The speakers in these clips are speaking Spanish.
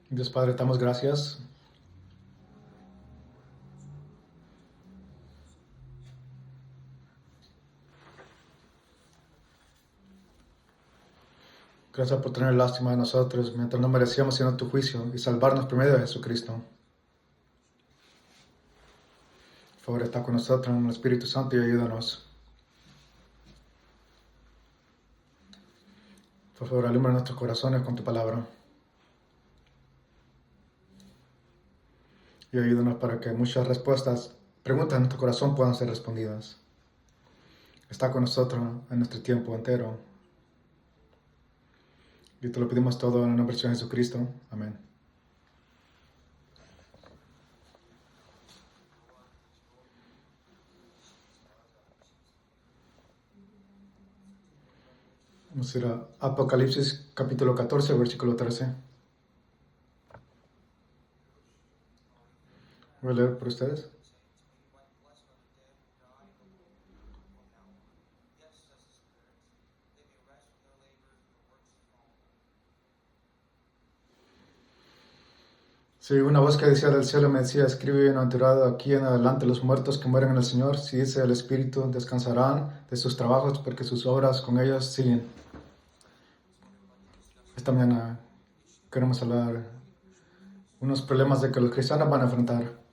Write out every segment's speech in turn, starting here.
Dios Padre, te damos gracias. Gracias por tener lástima de nosotros mientras no merecíamos sino tu juicio y salvarnos por medio de Jesucristo. Por favor, está con nosotros en el Espíritu Santo y ayúdanos. Por favor, alumbra nuestros corazones con tu palabra. Y ayúdanos para que muchas preguntas en nuestro corazón puedan ser respondidas. Está con nosotros en nuestro tiempo entero. Y te lo pedimos todo en el nombre de Jesucristo. Amén. Vamos a ir a Apocalipsis capítulo 14, versículo 13. Voy a leer por ustedes. Sí, una voz que decía del cielo me decía, escribe bienaventurado aquí en adelante los muertos que mueren en el Señor, si dice el Espíritu, descansarán de sus trabajos porque sus obras con ellos siguen. Esta mañana queremos hablar unos problemas de que los cristianos van a enfrentar.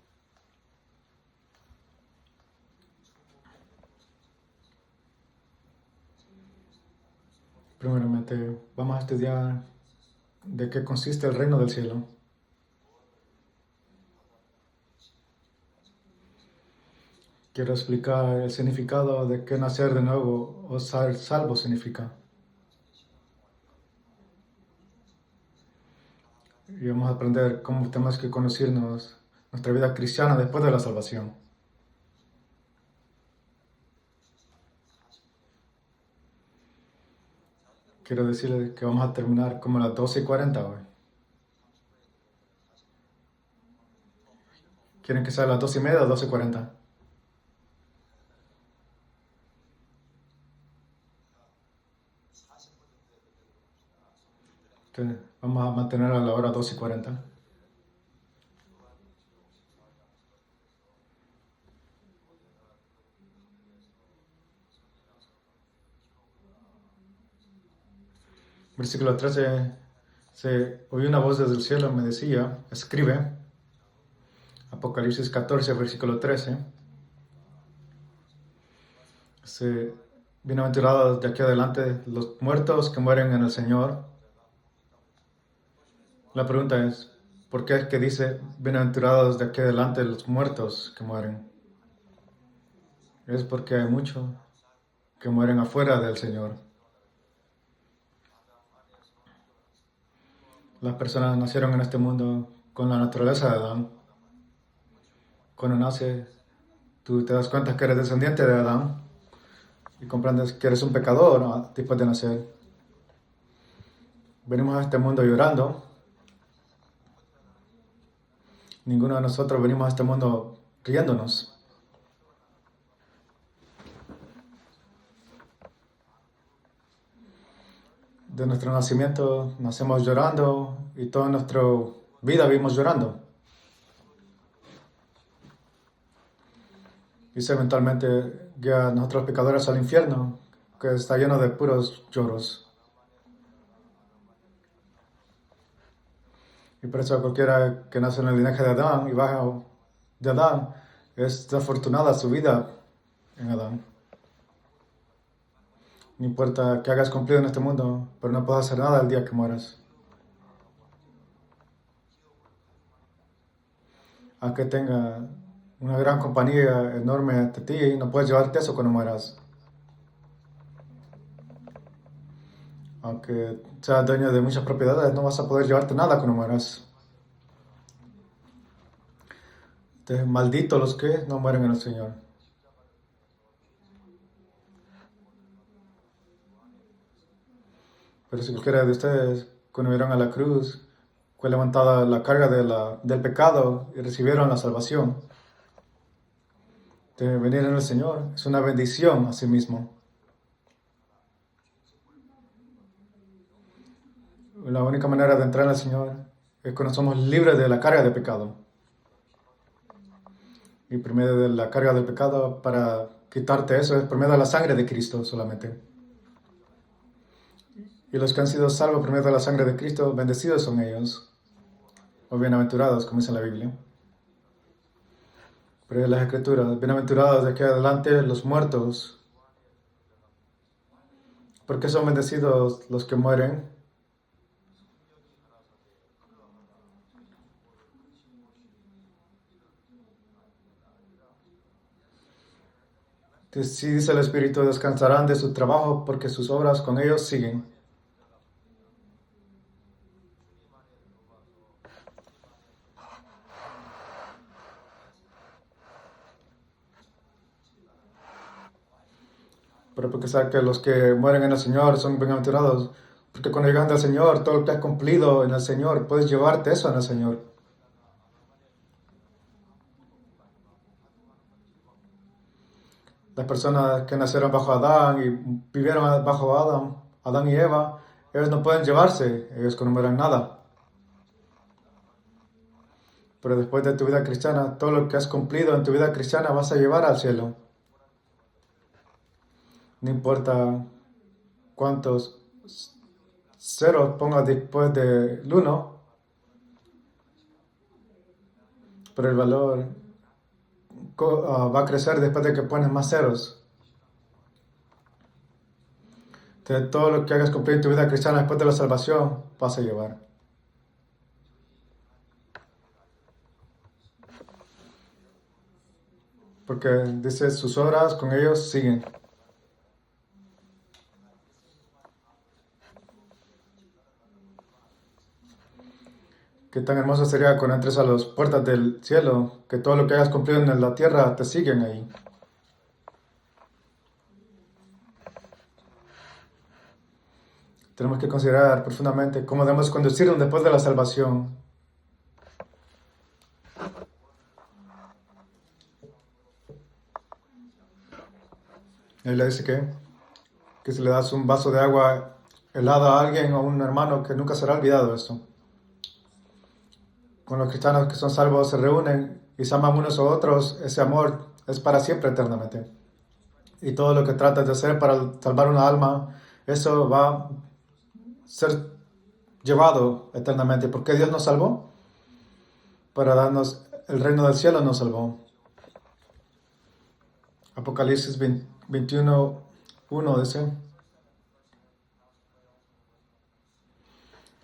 Primeramente, vamos a estudiar de qué consiste el reino del cielo. Quiero explicar el significado de qué nacer de nuevo o ser salvo significa. Y vamos a aprender cómo tenemos que conocernos nuestra vida cristiana después de la salvación. Quiero decirles que vamos a terminar como a las 12:40 hoy. ¿Quieren que sea a las 12:30 o 12:40? Entonces, vamos a mantener a la hora 12:40. Versículo 13. Se oyó una voz desde el cielo, me decía, escribe, Apocalipsis 14, versículo 13. Bienaventurados de aquí adelante los muertos que mueren en el Señor. La pregunta es, ¿por qué es que dice bienaventurados de aquí adelante los muertos que mueren? Es porque hay muchos que mueren afuera del Señor. Las personas nacieron en este mundo con la naturaleza de Adán. Cuando naces, tú te das cuenta que eres descendiente de Adán y comprendes que eres un pecador, ¿no? Después de nacer. Venimos a este mundo llorando. Ninguno de nosotros venimos a este mundo riéndonos. De nuestro nacimiento nacemos llorando y toda nuestra vida vivimos llorando. Y eventualmente guía a nosotros pecadores al infierno, que está lleno de puros lloros. Y por eso cualquiera que nace en el linaje de Adán y baja de Adán es desafortunada su vida en Adán. No importa que hagas cumplido en este mundo, pero no puedes hacer nada el día que mueras. Aunque tenga una gran compañía enorme ante ti, no puedes llevarte eso cuando mueras. Aunque seas dueño de muchas propiedades, no vas a poder llevarte nada cuando mueras. Entonces, malditos los que no mueren en el Señor. Pero si cualquiera de ustedes, cuando vieron a la cruz, fue levantada la carga del pecado y recibieron la salvación, de venir en el Señor es una bendición a sí mismo. La única manera de entrar en el Señor es cuando somos libres de la carga de pecado. Y por medio de la carga del pecado, para quitarte eso, es por medio de la sangre de Cristo solamente. Y los que han sido salvos por medio de la sangre de Cristo, bendecidos son ellos, o bienaventurados, como dice la Biblia. Pero en las Escrituras, bienaventurados de aquí adelante los muertos. ¿Por qué son bendecidos los que mueren? Si dice el Espíritu, descansarán de su trabajo porque sus obras con ellos siguen. Pero porque sabe que los que mueren en el Señor son bienaventurados. Porque cuando llegan al Señor, todo lo que has cumplido en el Señor, puedes llevarte eso en el Señor. Las personas que nacieron bajo Adán y vivieron bajo Adán y Eva, ellos no pueden llevarse, ellos que no mueren nada. Pero después de tu vida cristiana, todo lo que has cumplido en tu vida cristiana vas a llevar al cielo. No importa cuántos ceros pongas después del 1, pero el valor va a crecer después de que pones más ceros. Entonces, todo lo que hagas cumplir en tu vida cristiana después de la salvación vas a llevar. Porque dice, sus obras con ellos siguen. Qué tan hermoso sería cuando entres a las puertas del cielo, que todo lo que hayas cumplido en la tierra te siguen ahí. Tenemos que considerar profundamente cómo debemos conducirnos después de la salvación. Él le dice que si le das un vaso de agua helada a alguien o a un hermano, que nunca será olvidado esto. Cuando los cristianos que son salvos se reúnen y se aman unos a otros, ese amor es para siempre, eternamente. Y todo lo que tratas de hacer para salvar una alma, eso va a ser llevado eternamente. ¿Por qué Dios nos salvó? Para darnos el reino del cielo nos salvó. Apocalipsis 21:1 dice: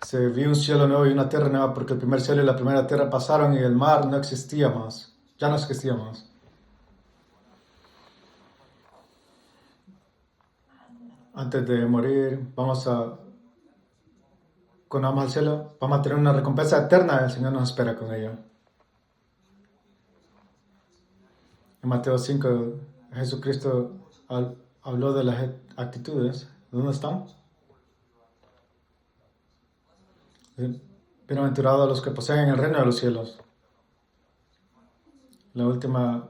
se vio un cielo nuevo y una tierra nueva, porque el primer cielo y la primera tierra pasaron y el mar no existía más. Ya no existía más. Antes de morir, cuando vamos al cielo, vamos a tener una recompensa eterna. El Señor nos espera con ella. En Mateo 5, Jesucristo habló de las actitudes. ¿Dónde están? Bienaventurados los que poseen el reino de los cielos. La última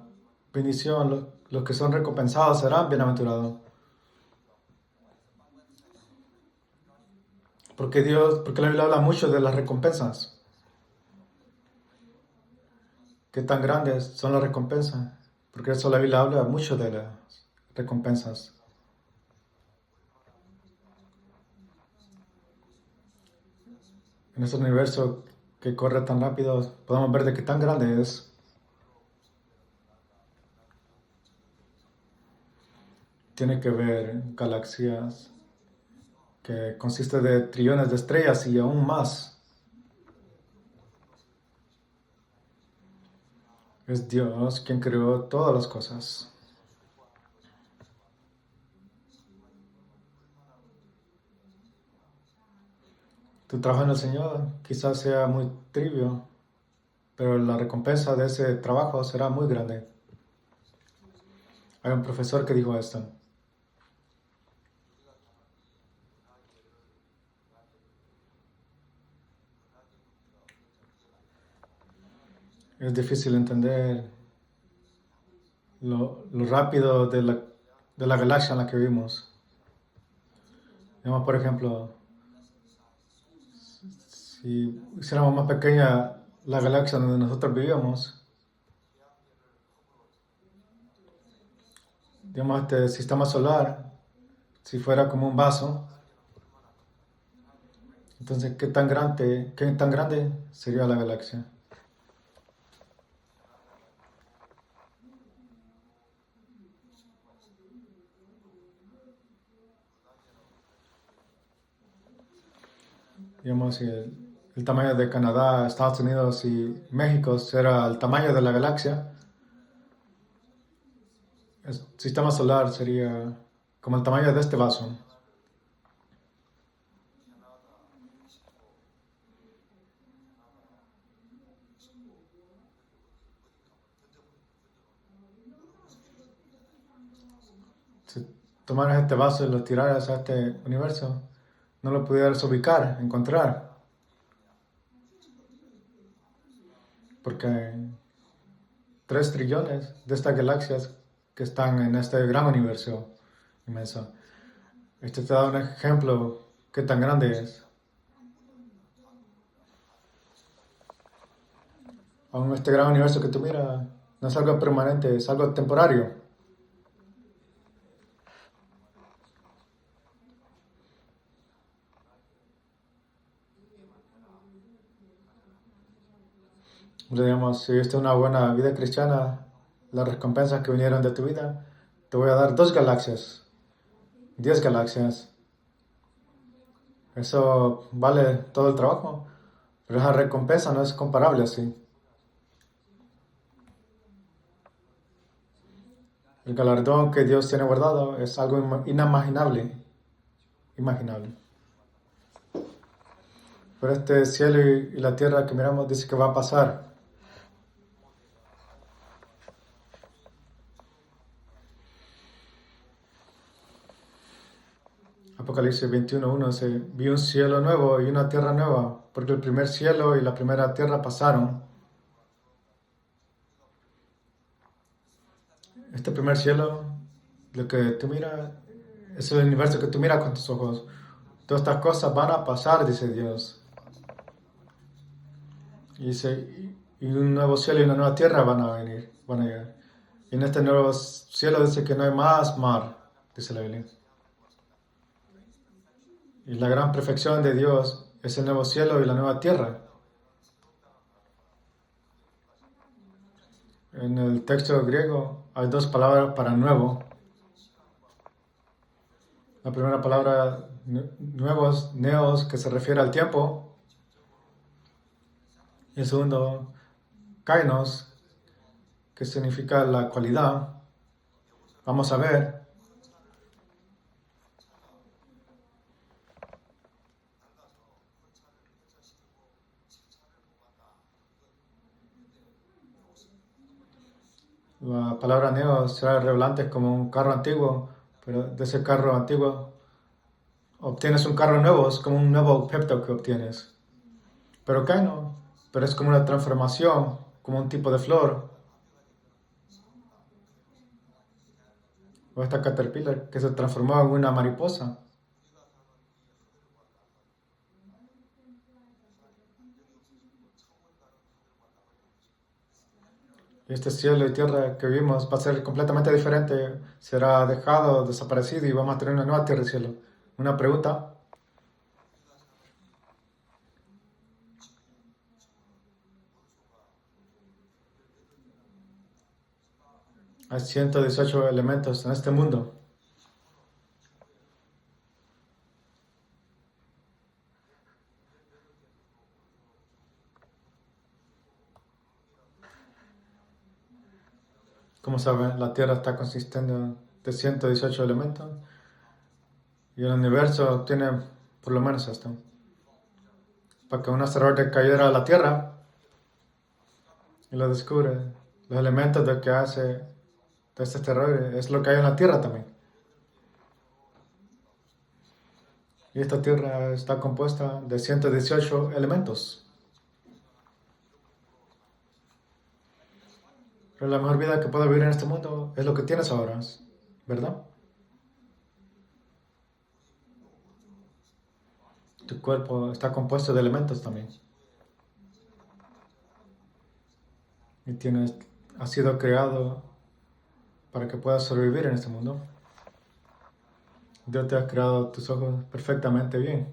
bendición, los que son recompensados serán bienaventurados. Porque la Biblia habla mucho de las recompensas. ¿Qué tan grandes son las recompensas? Porque eso la Biblia habla mucho de las recompensas. En este universo que corre tan rápido, podemos ver de qué tan grande es. Tiene que ver galaxias que consiste de trillones de estrellas y aún más. Es Dios quien creó todas las cosas. Tu trabajo en el Señor quizás sea muy trivio, pero la recompensa de ese trabajo será muy grande. Hay un profesor que dijo esto: es difícil entender lo rápido de la galaxia en la que vivimos. Digamos, por ejemplo, Si hiciéramos más pequeña la galaxia donde nosotros vivíamos, digamos, este sistema solar, si fuera como un vaso, entonces, qué tan grande sería la galaxia? Digamos, si el tamaño de Canadá, Estados Unidos y México será el tamaño de la galaxia, el sistema solar sería como el tamaño de este vaso. Si tomaras este vaso y lo tiraras a este universo, no lo pudieras ubicar, encontrar, porque hay 3 trillones de estas galaxias que están en este gran universo inmenso. Este te da un ejemplo qué tan grande es. Aún este gran universo que tú miras no es algo permanente, es algo temporario. Digamos, si viste una buena vida cristiana, las recompensas que vinieron de tu vida, te voy a dar 2 galaxias, 10 galaxias. Eso vale todo el trabajo, pero esa recompensa no es comparable así. El galardón que Dios tiene guardado es algo inimaginable, imaginable. Pero este cielo y la tierra que miramos dice que va a pasar. Apocalipsis 21:1 dice, vi un cielo nuevo y una tierra nueva, porque el primer cielo y la primera tierra pasaron. Este primer cielo, lo que tú miras, es el universo que tú miras con tus ojos. Todas estas cosas van a pasar, dice Dios. Y dice, y un nuevo cielo y una nueva tierra van a venir, van a llegar. Y en este nuevo cielo dice que no hay más mar, dice la Biblia. Y la gran perfección de Dios es el nuevo cielo y la nueva tierra. En el texto griego hay 2 palabras para nuevo. La primera palabra, nuevos, neos, que se refiere al tiempo. Y el segundo, kainos, que significa la cualidad. Vamos a ver. La palabra neo será relevante como un carro antiguo, pero de ese carro antiguo obtienes un carro nuevo, es como un nuevo objeto que obtienes. Pero kaino, pero es como una transformación, como un tipo de flor. O esta caterpillar que se transformó en una mariposa. Este cielo y tierra que vimos va a ser completamente diferente, será dejado, desaparecido y vamos a tener una nueva tierra y cielo. Una pregunta, hay 118 elementos en este mundo. Como saben, la tierra está consistiendo de 118 elementos y el universo tiene por lo menos esto. Para que un asteroide cayera a la tierra y lo descubre, los elementos de que hace de este asteroide es lo que hay en la tierra también. Y esta tierra está compuesta de 118 elementos. Pero la mejor vida que puedes vivir en este mundo es lo que tienes ahora, ¿verdad? Tu cuerpo está compuesto de elementos también. Y has sido creado para que puedas sobrevivir en este mundo. Dios te ha creado tus ojos perfectamente bien.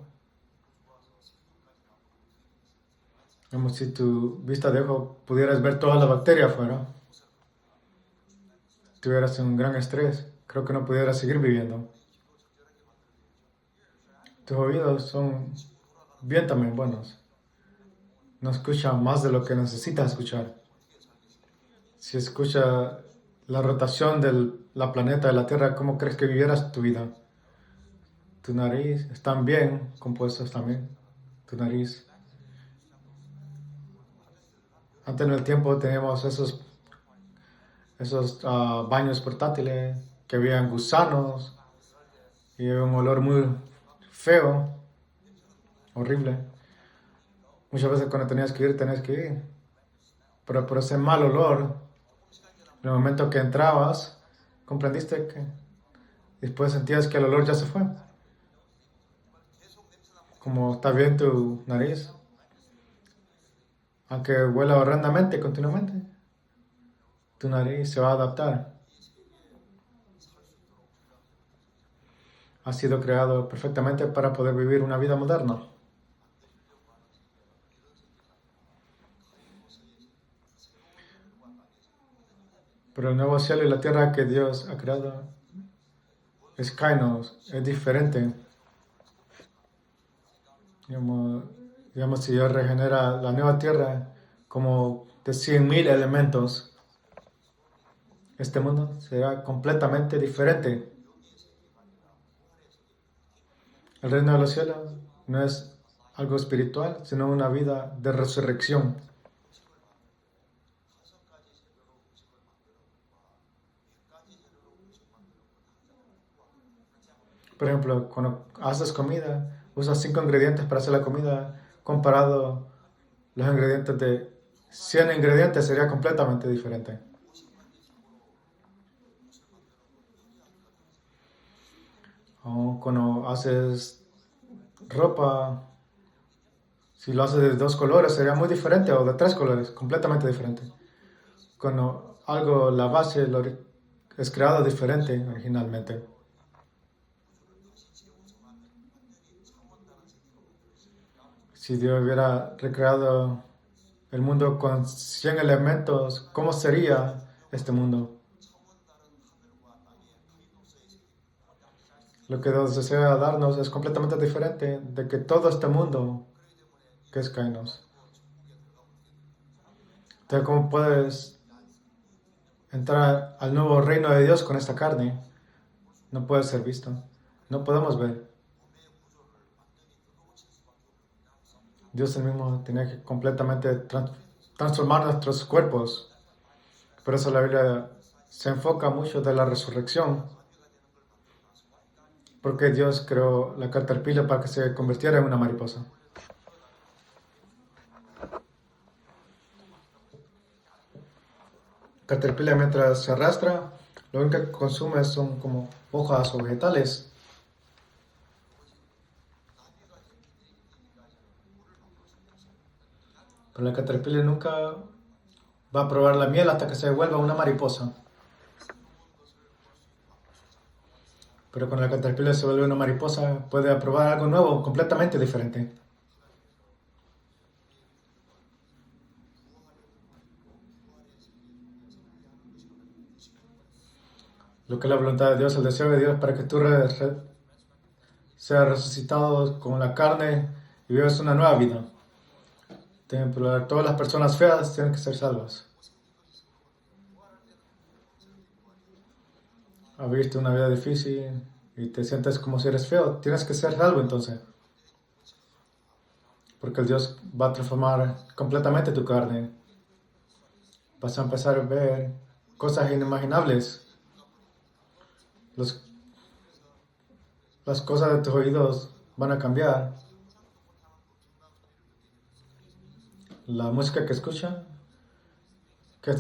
Como si tu vista de ojo pudieras ver toda la bacteria afuera. Tuvieras un gran estrés, creo que no pudieras seguir viviendo. Tus oídos son bien también buenos. No escuchan más de lo que necesitas escuchar. Si escucha la rotación de la planeta, de la Tierra, ¿cómo crees que vivieras tu vida? Tu nariz, están bien compuestos también. Tu nariz. Antes en el tiempo teníamos esos baños portátiles que habían gusanos y había un olor muy feo, horrible. Muchas veces cuando tenías que ir. Pero por ese mal olor, en el momento que entrabas, comprendiste que después sentías que el olor ya se fue. Como está bien tu nariz, aunque huela horrendamente continuamente, tu nariz se va a adaptar. Ha sido creado perfectamente para poder vivir una vida moderna. Pero el nuevo cielo y la tierra que Dios ha creado es kainos, es diferente. Digamos, si Dios regenera la nueva tierra como de 100,000 elementos, este mundo será completamente diferente. El reino de los cielos no es algo espiritual, sino una vida de resurrección. Por ejemplo, cuando haces comida, usas 5 ingredientes para hacer la comida, comparado los ingredientes de 100 ingredientes sería completamente diferente. O cuando haces ropa, si lo haces de 2 colores sería muy diferente, o de 3 colores, completamente diferente. Cuando algo, la base es creado diferente originalmente. Si Dios hubiera recreado el mundo con 100 elementos, ¿cómo sería este mundo? Lo que Dios desea darnos es completamente diferente de que todo este mundo que es Kainos. Entonces, ¿cómo puedes entrar al nuevo reino de Dios con esta carne? No puede ser visto. No podemos ver. Dios el mismo tenía que completamente transformar nuestros cuerpos. Por eso la Biblia se enfoca mucho de la resurrección. Porque Dios creó la caterpillar para que se convirtiera en una mariposa. Caterpillar mientras se arrastra, lo único que consume son como hojas o vegetales. Pero la caterpillar nunca va a probar la miel hasta que se vuelva una mariposa. Pero cuando la caterpillar se vuelve una mariposa, puede probar algo nuevo, completamente diferente. Lo que es la voluntad de Dios, el deseo de Dios para que tú seas resucitado con la carne y vivas una nueva vida. Todas las personas feas tienen que ser salvas. Viviste una vida difícil y te sientes como si eres feo, tienes que ser salvo entonces. Porque el Dios va a transformar completamente tu carne. Vas a empezar a ver cosas inimaginables. Las cosas de tus oídos van a cambiar. La música que tú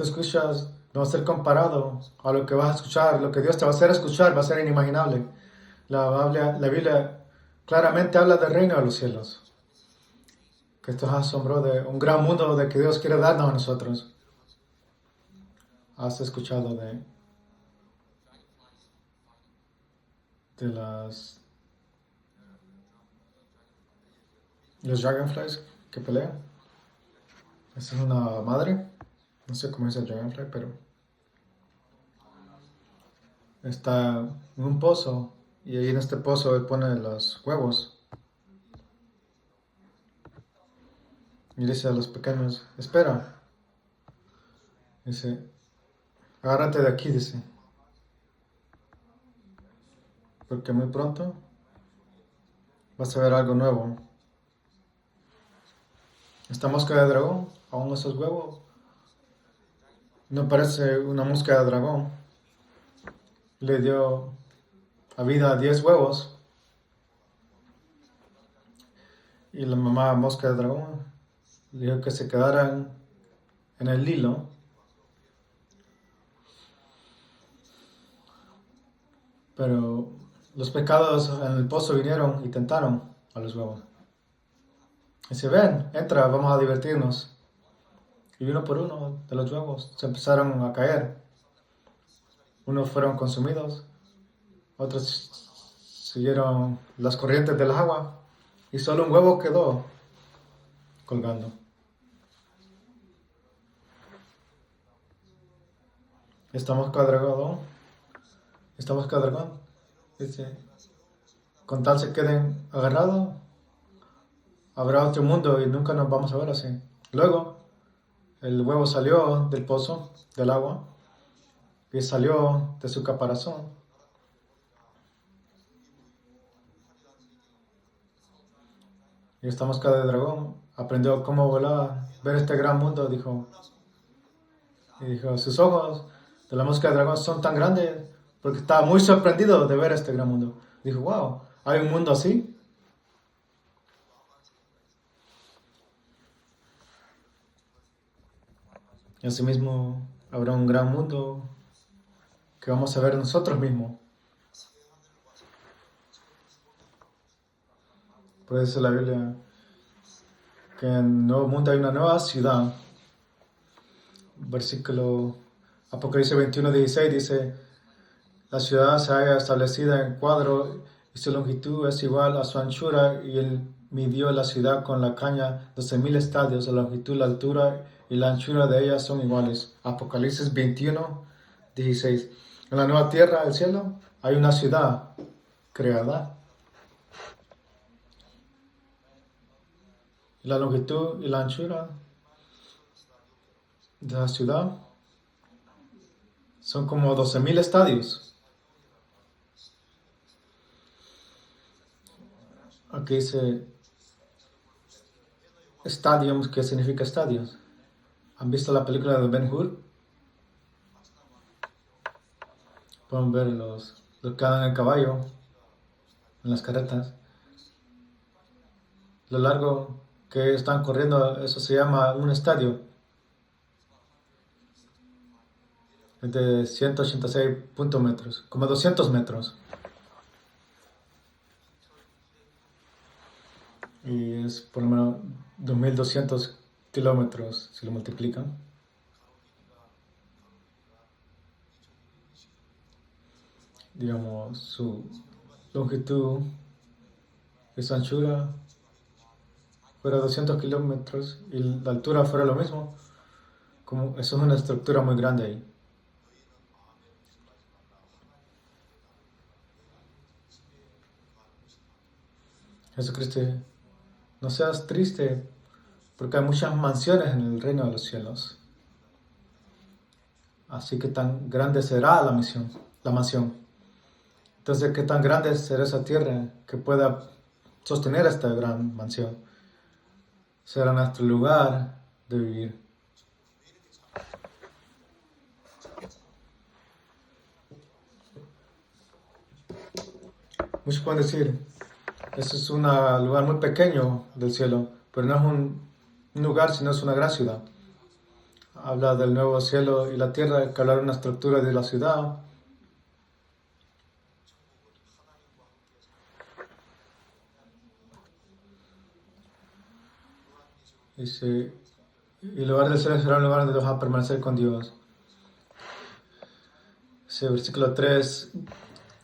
escuchas, no va a ser comparado a lo que vas a escuchar. Lo que Dios te va a hacer escuchar va a ser inimaginable. La Biblia claramente habla del reino de los cielos. Que esto es asombro de un gran mundo de que Dios quiere darnos a nosotros. ¿Has escuchado de los dragonflies que pelean? Esta es una madre. No sé cómo es el dragonfly, pero está en un pozo y ahí en este pozo él pone los huevos y dice a los pequeños, espera, dice, agárrate de aquí, dice, porque muy pronto vas a ver algo nuevo. Esta mosca de dragón, aún esos huevos, no parece una mosca de dragón. Le dio a vida 10 huevos y la mamá mosca de dragón le dijo que se quedaran en el hilo. Pero los pecados en el pozo vinieron y tentaron a los huevos. Dice, ven, entra, vamos a divertirnos. Y uno por uno de los huevos se empezaron a caer. Unos fueron consumidos, otros siguieron las corrientes del agua y solo un huevo quedó colgando. Estamos dragón, dice, con tal se queden agarrados, habrá otro mundo y nunca nos vamos a ver así. Luego, el huevo salió del pozo, del agua, y salió de su caparazón. Y esta mosca de dragón aprendió cómo volar, ver este gran mundo, dijo. Y dijo, sus ojos de la mosca de dragón son tan grandes porque estaba muy sorprendido de ver este gran mundo. Dijo, wow, ¿hay un mundo así? Y asimismo habrá un gran mundo que vamos a ver nosotros mismos. Puede ser la Biblia que en el nuevo mundo hay una nueva ciudad. Versículo Apocalipsis 21:16 dice, la ciudad se halla establecida en cuadro y su longitud es igual a su anchura y él midió la ciudad con la caña 12,000 estadios, la longitud, la altura y la anchura de ella son iguales. Apocalipsis 21:16. En la nueva tierra, el cielo, hay una ciudad creada. La longitud y la anchura de la ciudad son como 12,000 estadios. Aquí dice stadiums, ¿qué significa estadios? ¿Han visto la película de Ben-Hur? Pueden ver los que andan en el caballo, en las carretas. Lo largo que están corriendo, eso se llama un estadio. Es de 186 metros, como 200 metros. Y es por lo menos 2,200 kilómetros si lo multiplican. Digamos, su longitud y su anchura fuera 200 kilómetros y la altura fuera lo mismo. Como eso es una estructura muy grande ahí. Jesucristo, no seas triste, porque hay muchas mansiones en el reino de los cielos. Así que tan grande será la mansión. Entonces, ¿qué tan grande será esa tierra que pueda sostener esta gran mansión? Será nuestro lugar de vivir. Muchos pueden decir, este es un lugar muy pequeño del cielo, pero no es un lugar, sino es una gran ciudad. Habla del nuevo cielo y la tierra, que habla de una estructura de la ciudad. Dice, y el lugar del cielo será un lugar donde vas a permanecer con Dios. Dice, versículo 3.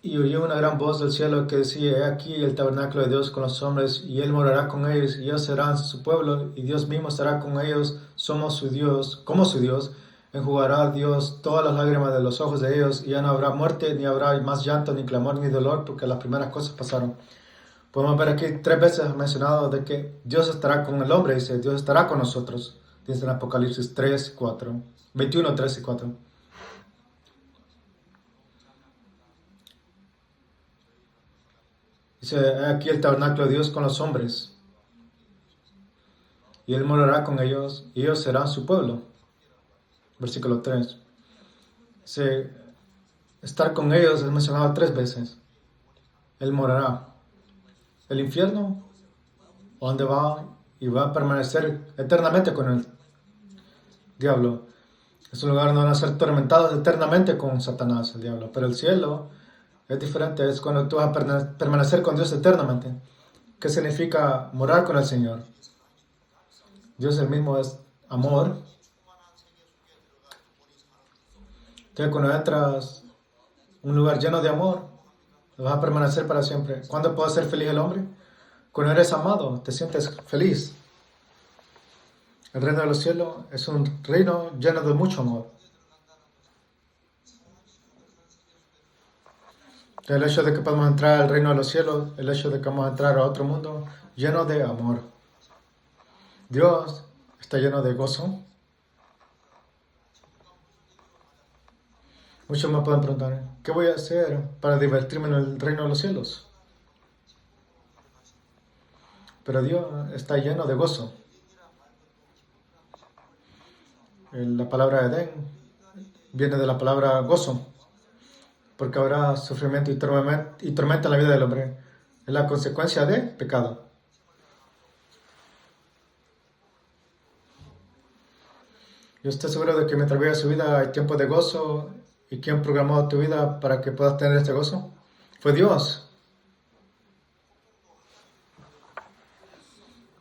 Y oí una gran voz del cielo que decía: He aquí el tabernáculo de Dios con los hombres, y Él morará con ellos, y ellos serán su pueblo, y Dios mismo estará con ellos, somos su Dios, como su Dios. Enjugará Dios todas las lágrimas de los ojos de ellos, y ya no habrá muerte, ni habrá más llanto, ni clamor, ni dolor, porque las primeras cosas pasaron. Podemos ver aquí 3 veces mencionado de que Dios estará con el hombre, dice, Dios estará con nosotros. Dice en Apocalipsis 3, 4, 21, 3 y 4. Dice, aquí el tabernáculo de Dios con los hombres, y Él morará con ellos, y ellos serán su pueblo. Versículo 3. Dice, estar con ellos es mencionado 3 veces. Él morará. El infierno, donde va y va a permanecer eternamente con el diablo. Es un lugar donde van a ser atormentados eternamente con Satanás, el diablo. Pero el cielo es diferente, es cuando tú vas a permanecer con Dios eternamente. ¿Qué significa morar con el Señor? Dios el mismo es amor. Entonces cuando entras a un lugar lleno de amor, vas a permanecer para siempre. ¿Cuándo puede ser feliz el hombre? Cuando eres amado, te sientes feliz. El reino de los cielos es un reino lleno de mucho amor. El hecho de que podemos entrar al reino de los cielos, el hecho de que vamos a entrar a otro mundo lleno de amor. Dios está lleno de gozo. Muchos me pueden preguntar, ¿qué voy a hacer para divertirme en el reino de los cielos? Pero Dios está lleno de gozo. La palabra Edén viene de la palabra gozo, porque habrá sufrimiento y tormenta en la vida del hombre. Es la consecuencia de pecado. Yo estoy seguro de que mientras viva su vida hay tiempo de gozo. ¿Y quién programó tu vida para que puedas tener este gozo? Fue Dios.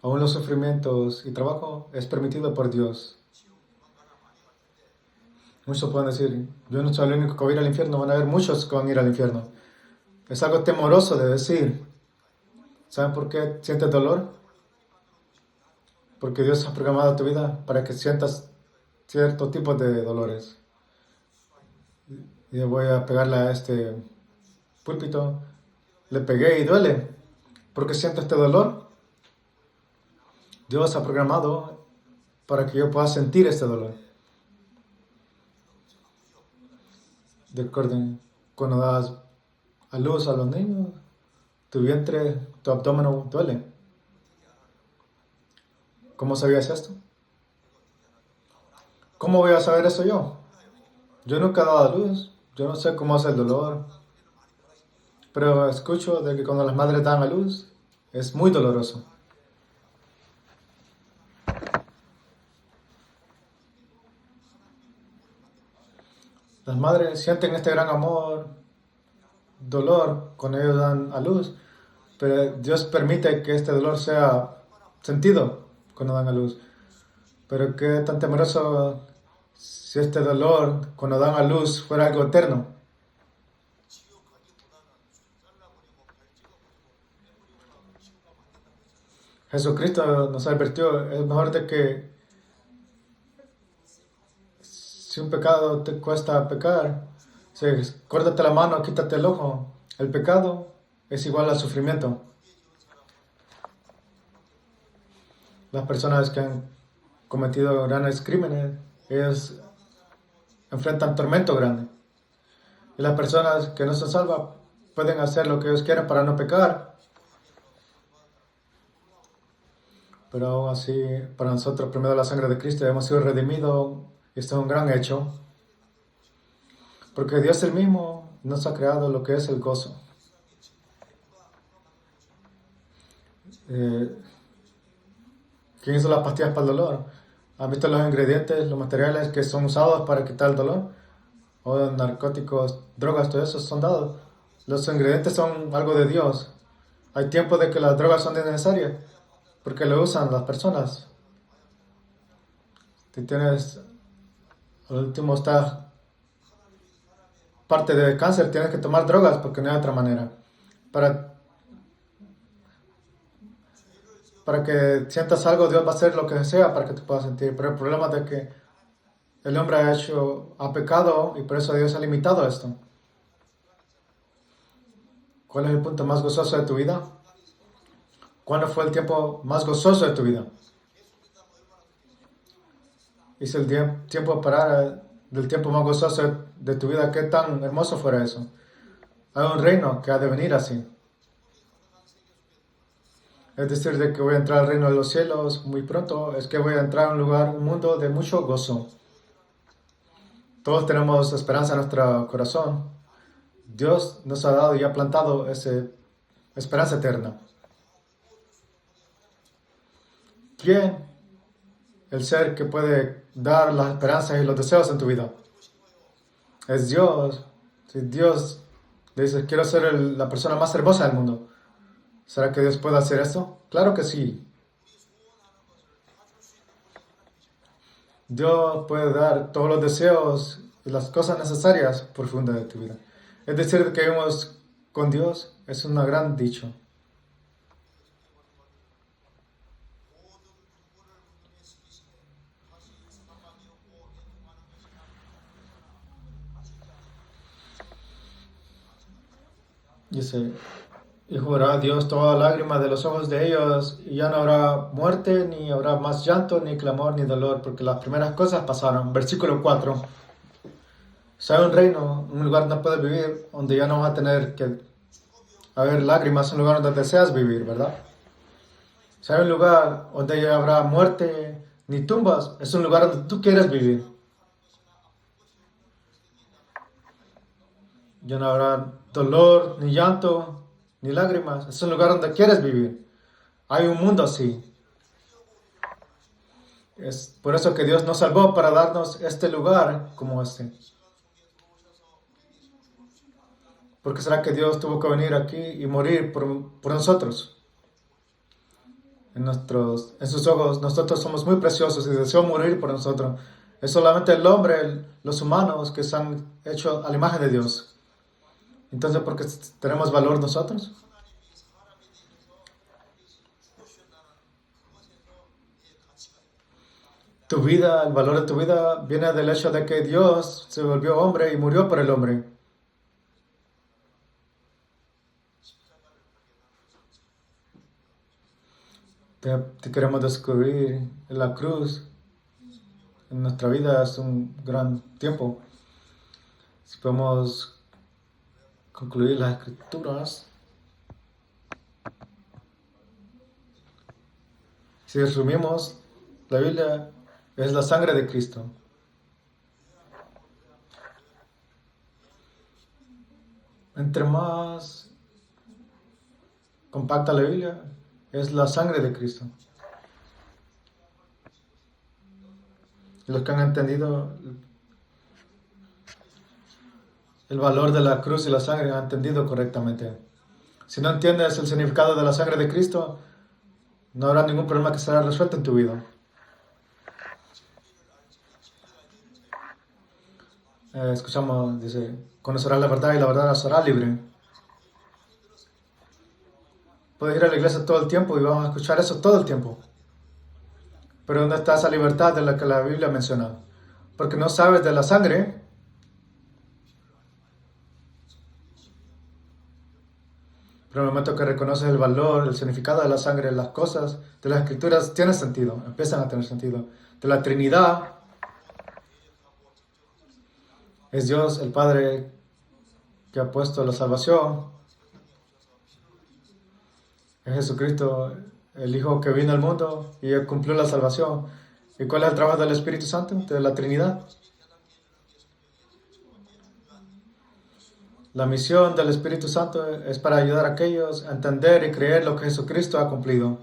Aún los sufrimientos y trabajo es permitido por Dios. Muchos pueden decir, yo no soy el único que va a ir al infierno, van a haber muchos que van a ir al infierno. Es algo temoroso de decir. ¿Saben por qué sientes dolor? Porque Dios ha programado tu vida para que sientas cierto tipo de dolores. Y voy a pegarle a este púlpito. Le pegué y duele. ¿Por qué siento este dolor? Dios ha programado para que yo pueda sentir este dolor. Recuerden, cuando das a luz a los niños, tu vientre, tu abdomen duele. ¿Cómo sabías esto? ¿Cómo voy a saber eso yo? Yo nunca he dado a luz. Yo no sé cómo es el dolor. Pero escucho de que cuando las madres dan a luz, es muy doloroso. Las madres sienten este gran amor, dolor, cuando ellos dan a luz. Pero Dios permite que este dolor sea sentido cuando dan a luz. Pero qué tan temeroso si este dolor cuando dan a luz fuera algo eterno. Jesucristo nos advirtió, es mejor de que si un pecado te cuesta pecar, córtate la mano, quítate el ojo. El pecado es igual al sufrimiento. Las personas que han cometido grandes crímenes, ellos enfrentan tormento grande. Y las personas que no se salvan pueden hacer lo que ellos quieren para no pecar. Pero aún así, para nosotros, primero la sangre de Cristo, hemos sido redimidos. Y esto es un gran hecho. Porque Dios el mismo nos ha creado lo que es el gozo. ¿Quién hizo las pastillas para el dolor? ¿Han visto los ingredientes, los materiales que son usados para quitar el dolor? O narcóticos, drogas, todo eso son dados. Los ingredientes son algo de Dios. Hay tiempo de que las drogas son necesarias porque lo usan las personas. Si tienes, al último está parte de cáncer, tienes que tomar drogas porque no hay otra manera. Para, para que sientas algo, Dios va a hacer lo que sea para que tú puedas sentir. Pero el problema es de que el hombre ha pecado y por eso Dios ha limitado esto. ¿Cuál es el punto más gozoso de tu vida? ¿Cuándo fue el tiempo más gozoso de tu vida? Y si el tiempo parara del tiempo más gozoso de tu vida, ¿qué tan hermoso fuera eso? Hay un reino que ha de venir así. Es decir, de que voy a entrar al reino de los cielos muy pronto, es que voy a entrar a un mundo de mucho gozo. Todos tenemos esperanza en nuestro corazón. Dios nos ha dado y ha plantado esa esperanza eterna. ¿Quién? El ser que puede dar las esperanzas y los deseos en tu vida. Es Dios. Si Dios le dice, quiero ser la persona más hermosa del mundo, ¿será que Dios puede hacer esto? Claro que sí. Dios puede dar todos los deseos y las cosas necesarias profundas de tu vida. Es decir, que vivimos con Dios es un gran dicho. Dice, y jugará Dios toda lágrima de los ojos de ellos, y ya no habrá muerte, ni habrá más llanto, ni clamor, ni dolor, porque las primeras cosas pasaron. Versículo 4. Si hay un reino, un lugar donde puedes vivir, donde ya no vas a tener que haber lágrimas, un lugar donde deseas vivir, ¿verdad? Si hay un lugar donde ya habrá muerte, ni tumbas, es un lugar donde tú quieres vivir. Ya no habrá dolor, ni llanto, ni lágrimas. Es un lugar donde quieres vivir. Hay un mundo así. Es por eso que Dios nos salvó para darnos este lugar como este. ¿Por qué será que Dios tuvo que venir aquí y morir por nosotros? En sus ojos nosotros somos muy preciosos y deseó morir por nosotros. Es solamente el hombre, los humanos que se han hecho a la imagen de Dios. Entonces, ¿por qué tenemos valor nosotros? Tu vida, el valor de tu vida viene del hecho de que Dios se volvió hombre y murió por el hombre. Te queremos descubrir en la cruz. En nuestra vida es un gran tiempo. Si podemos concluir las escrituras, si resumimos, la Biblia es la sangre de Cristo. Entre más compacta la Biblia, es la sangre de Cristo. Y los que han entendido el valor de la cruz y la sangre han entendido correctamente. Si no entiendes el significado de la sangre de Cristo, no habrá ningún problema que será resuelto en tu vida. Escuchamos, dice, conocerás la verdad y la verdad nos hará libre. Puedes ir a la iglesia todo el tiempo y vamos a escuchar eso todo el tiempo. Pero ¿dónde está esa libertad de la que la Biblia menciona? Porque no sabes de la sangre. Pero en el momento que reconoces el valor, el significado de la sangre, las cosas de las escrituras tienen sentido, empiezan a tener sentido. De la Trinidad, es Dios el Padre que ha puesto la salvación. Es Jesucristo, el Hijo que vino al mundo y cumplió la salvación. ¿Y cuál es el trabajo del Espíritu Santo? De la Trinidad. La misión del Espíritu Santo es para ayudar a aquellos a entender y creer lo que Jesucristo ha cumplido.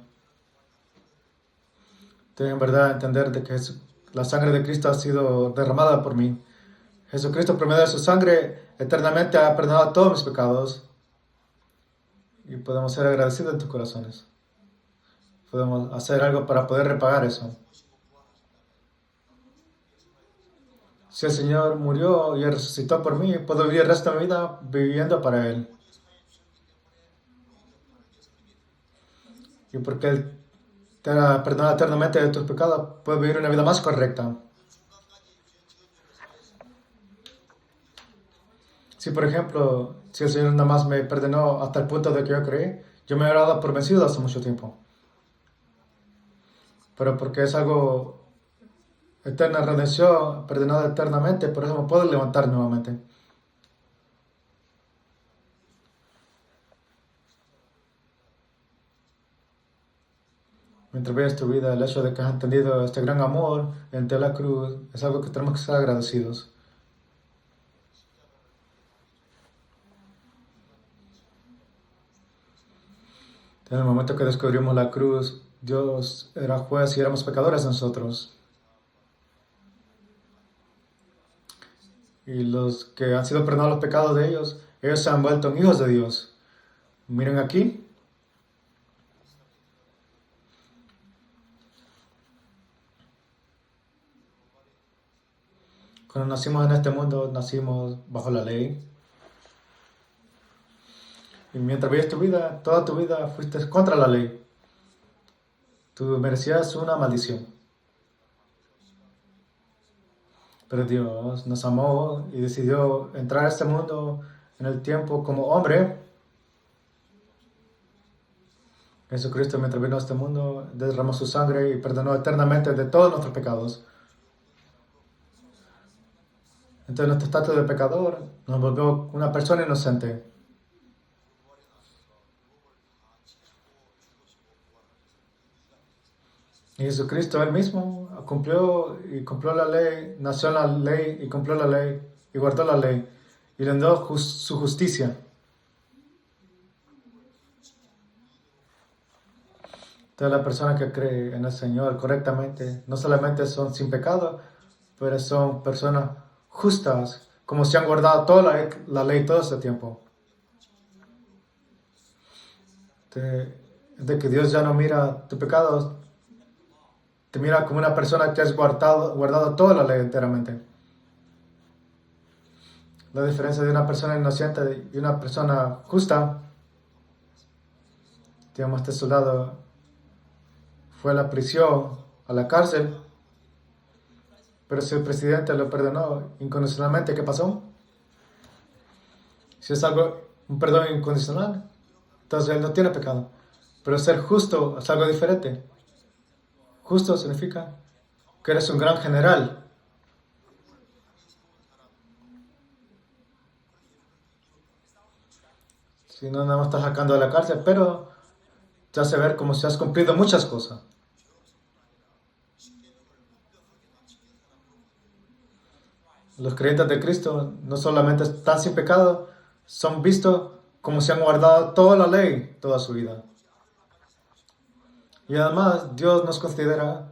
Entonces, en verdad, entender de que la sangre de Cristo ha sido derramada por mí. Jesucristo, por medio de su sangre, eternamente ha perdonado todos mis pecados. Y podemos ser agradecidos en tus corazones. Podemos hacer algo para poder repagar eso. Si el Señor murió y resucitó por mí, puedo vivir el resto de mi vida viviendo para Él. Y porque Él te ha perdonado eternamente de tus pecados, puedes vivir una vida más correcta. Si, por ejemplo, si el Señor nada más me perdonó hasta el punto de que yo creí, yo me habría dado por vencido hace mucho tiempo. Pero porque es algo eterna redención, perdonado eternamente, por eso me puedo levantar nuevamente. Mientras veas tu vida, el hecho de que has entendido este gran amor entre la cruz es algo que tenemos que ser agradecidos. En el momento que descubrimos la cruz, Dios era juez y éramos pecadores nosotros. Y los que han sido perdonados los pecados de ellos se han vuelto hijos de Dios. Miren aquí. Cuando nacimos en este mundo, nacimos bajo la ley. Y mientras vivías tu vida, toda tu vida fuiste contra la ley. Tú merecías una maldición. Pero Dios nos amó y decidió entrar a este mundo en el tiempo como hombre. Jesucristo, mientras vino a este mundo, derramó su sangre y perdonó eternamente de todos nuestros pecados. Entonces nuestro estatus de pecador nos volvió una persona inocente. Y Jesucristo él mismo cumplió la ley, nació en la ley y cumplió la ley y guardó la ley y le dio su justicia. Entonces la persona que cree en el Señor correctamente no solamente son sin pecado, pero son personas justas, como si han guardado toda la ley todo ese tiempo. De que Dios ya no mira tu pecado, te mira como una persona que has guardado toda la ley enteramente. La diferencia de una persona inocente y una persona justa, digamos, este soldado fue a la prisión, a la cárcel, pero si el presidente lo perdonó incondicionalmente, ¿qué pasó? Si es un perdón incondicional, entonces él no tiene pecado. Pero ser justo es algo diferente. Justo significa que eres un gran general. Si no, nada más estás sacando de la cárcel, pero te hace ver como si has cumplido muchas cosas. Los creyentes de Cristo no solamente están sin pecado, son vistos como si han guardado toda la ley toda su vida. Y además, Dios nos considera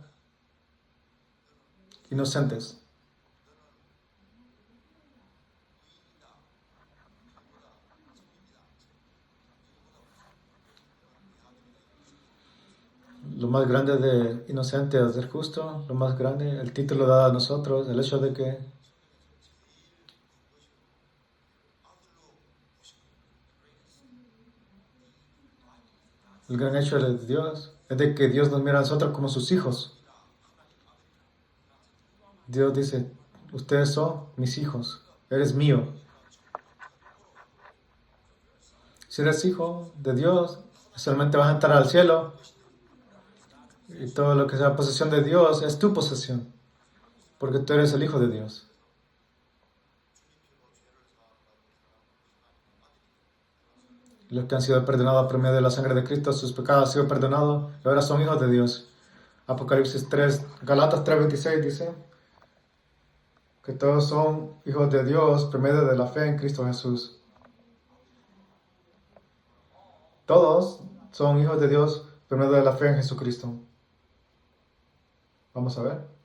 inocentes. Lo más grande de inocente es ser justo, lo más grande, el título dado a nosotros, el hecho de que el gran hecho de Dios es de que Dios nos mira a nosotros como sus hijos. Dios dice, ustedes son mis hijos, eres mío. Si eres hijo de Dios, solamente vas a entrar al cielo y todo lo que sea posesión de Dios es tu posesión, porque tú eres el hijo de Dios. Los que han sido perdonados por medio de la sangre de Cristo, sus pecados han sido perdonados y ahora son hijos de Dios. Apocalipsis 3, Galatas 3:26 dice que todos son hijos de Dios por medio de la fe en Cristo Jesús. Todos son hijos de Dios por medio de la fe en Jesucristo. Vamos a ver.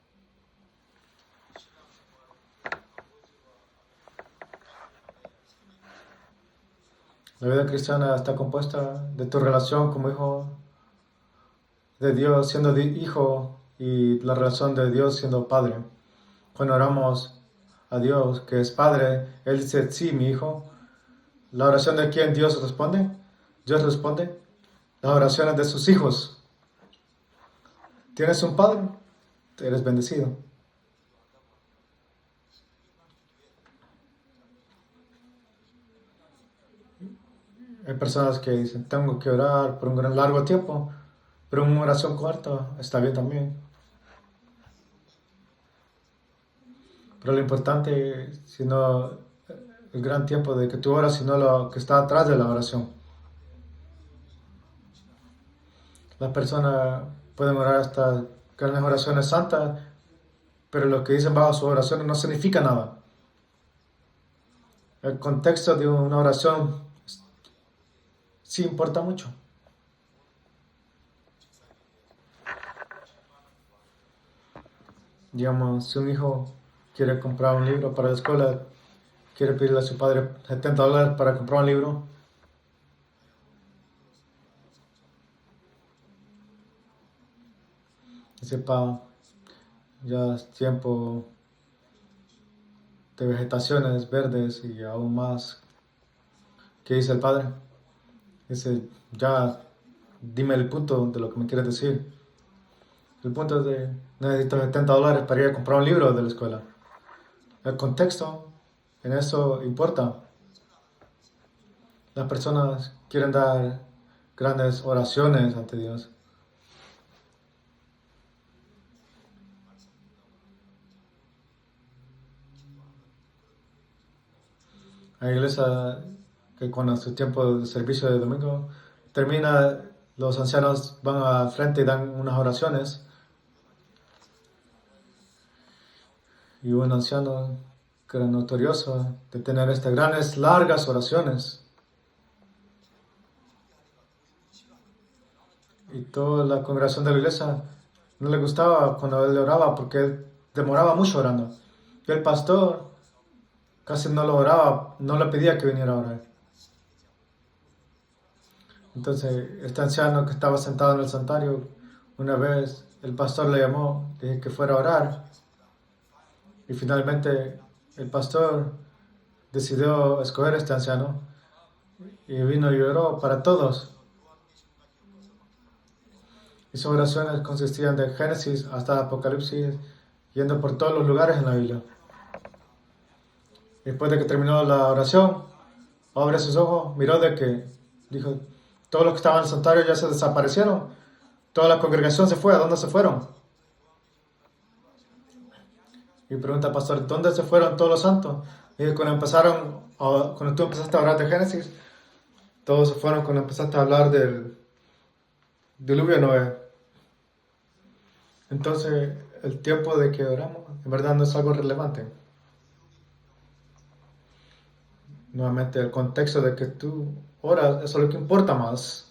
La vida cristiana está compuesta de tu relación como hijo de Dios, siendo hijo, y la relación de Dios siendo padre. Cuando oramos, a Dios, que es Padre, Él dice, sí, mi hijo. ¿La oración de quién Dios responde? Dios responde las oraciones de sus hijos. ¿Tienes un padre? Eres bendecido. Hay personas que dicen, tengo que orar por un gran largo tiempo, pero una oración corta está bien también. Pero lo importante, sino el gran tiempo de que tú oras, sino lo que está atrás de la oración. Las personas pueden orar hasta grandes oraciones santas, pero lo que dicen bajo sus oraciones no significa nada. El contexto de una oración sí importa mucho. Digamos, si un hijo quiere comprar un libro para la escuela, quiere pedirle a su padre $70 para comprar un libro, dice, pa, ya es tiempo de vegetaciones verdes y aún más. ¿Qué dice el padre? Dice, ya dime el punto de lo que me quieres decir. El punto es de, necesito $70 para ir a comprar un libro de la escuela. El contexto en eso importa. Las personas quieren dar grandes oraciones ante Dios. Hay iglesias que cuando su tiempo de servicio de domingo termina, los ancianos van al frente y dan unas oraciones. Y un anciano que era notorioso de tener estas grandes, largas oraciones. Y toda la congregación de la iglesia no le gustaba cuando él oraba porque él demoraba mucho orando. Y el pastor casi no lo oraba, no le pedía que viniera a orar. Entonces, este anciano que estaba sentado en el santuario, una vez el pastor le llamó, le dije que fuera a orar. Y finalmente el pastor decidió escoger a este anciano y vino y oró para todos. Y sus oraciones consistían de Génesis hasta Apocalipsis, yendo por todos los lugares en la Biblia. Después de que terminó la oración, abre sus ojos, miró de que, dijo, todos los que estaban en el santuario ya se desaparecieron. Toda la congregación se fue. ¿A dónde se fueron? Y pregunta al pastor, ¿dónde se fueron todos los santos? Y cuando tú empezaste a hablar de Génesis, todos se fueron cuando empezaste a hablar del diluvio de Noé. Entonces, el tiempo de que oramos, en verdad no es algo relevante. Nuevamente, el contexto de que tú oras, eso es lo que importa más.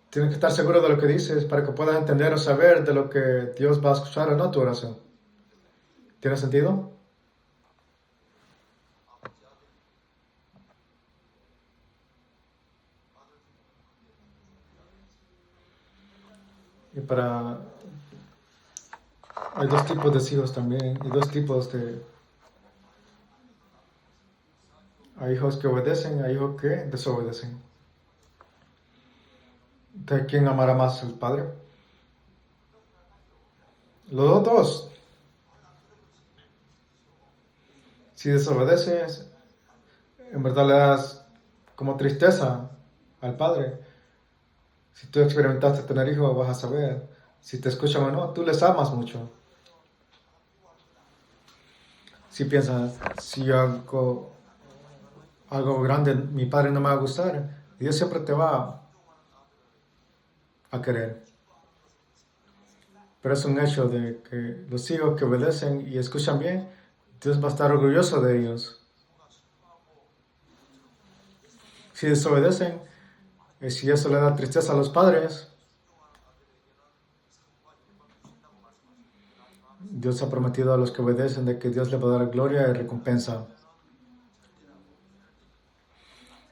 Tienes que estar seguro de lo que dices para que puedas entender o saber de lo que Dios va a escuchar o no tu oración. ¿Tiene sentido? Y hay dos tipos de hijos también, y dos tipos de... Hay hijos que obedecen, hay hijos que desobedecen. ¿De quién amará más el padre? Los dos. Si desobedeces, en verdad le das como tristeza al padre. Si tú experimentaste tener hijos, vas a saber. Si te escuchan o no, tú les amas mucho. Si piensas, si yo hago algo grande, mi padre no me va a gustar, Dios siempre te va a querer. Pero es un hecho de que los hijos que obedecen y escuchan bien, Dios va a estar orgulloso de ellos. Si desobedecen, y si eso le da tristeza a los padres, Dios ha prometido a los que obedecen de que Dios le va a dar gloria y recompensa.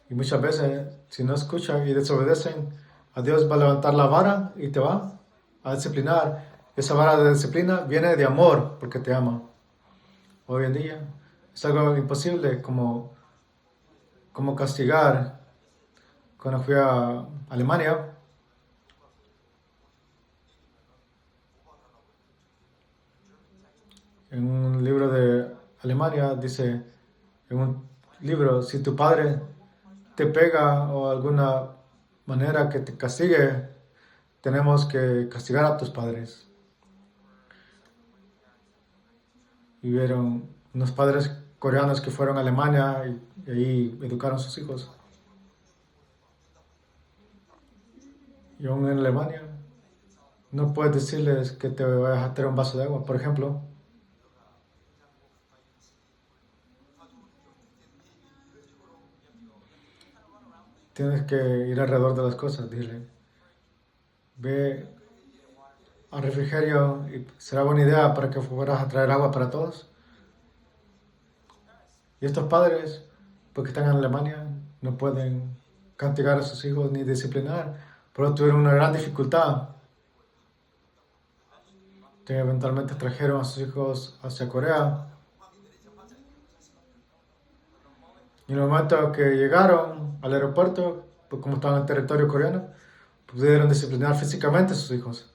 Y muchas veces, si no escuchan y desobedecen, a Dios va a levantar la vara y te va a disciplinar. Esa vara de disciplina viene de amor, porque te ama. Hoy en día es algo imposible como castigar. Cuando fui a Alemania, en un libro de Alemania dice, en un libro, si tu padre te pega o alguna manera que te castigue, tenemos que castigar a tus padres. Y vieron unos padres coreanos que fueron a Alemania y ahí educaron a sus hijos. Y aún en Alemania no puedes decirles que te vayas a tener un vaso de agua, por ejemplo. Tienes que ir alrededor de las cosas, dile. Ve al refrigerio y será buena idea para que fueras a traer agua para todos. Y estos padres, porque están en Alemania, no pueden castigar a sus hijos ni disciplinar, pero tuvieron una gran dificultad. Que eventualmente trajeron a sus hijos hacia Corea. Y en el momento que llegaron al aeropuerto, pues como estaban en territorio coreano, pudieron disciplinar físicamente a sus hijos.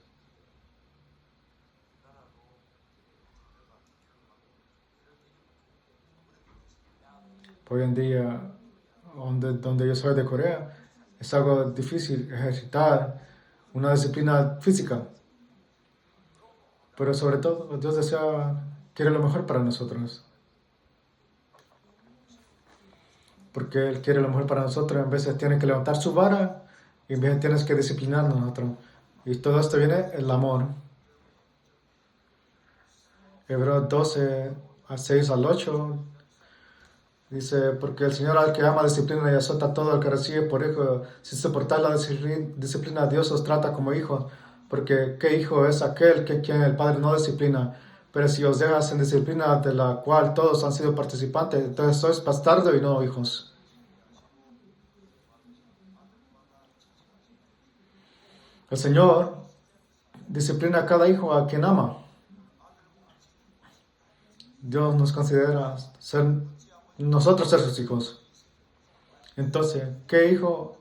Hoy en día, donde yo soy de Corea, es algo difícil ejercitar una disciplina física. Pero sobre todo, Dios quiere lo mejor para nosotros. Porque Él quiere lo mejor para nosotros. En veces tiene que levantar su vara y en veces tienes que disciplinarnos nosotros. Y todo esto viene el amor. Hebreos 12, a 6 al 8, dice, porque el Señor al que ama disciplina y azota a todo el que recibe por hijo. Sin soportar la disciplina, Dios os trata como hijos. Porque ¿qué hijo es aquel que quien el Padre no disciplina? Pero si os dejas en disciplina de la cual todos han sido participantes, entonces sois bastardos y no hijos. El Señor disciplina a cada hijo a quien ama. Dios nos considera nosotros ser sus hijos. Entonces, ¿qué hijo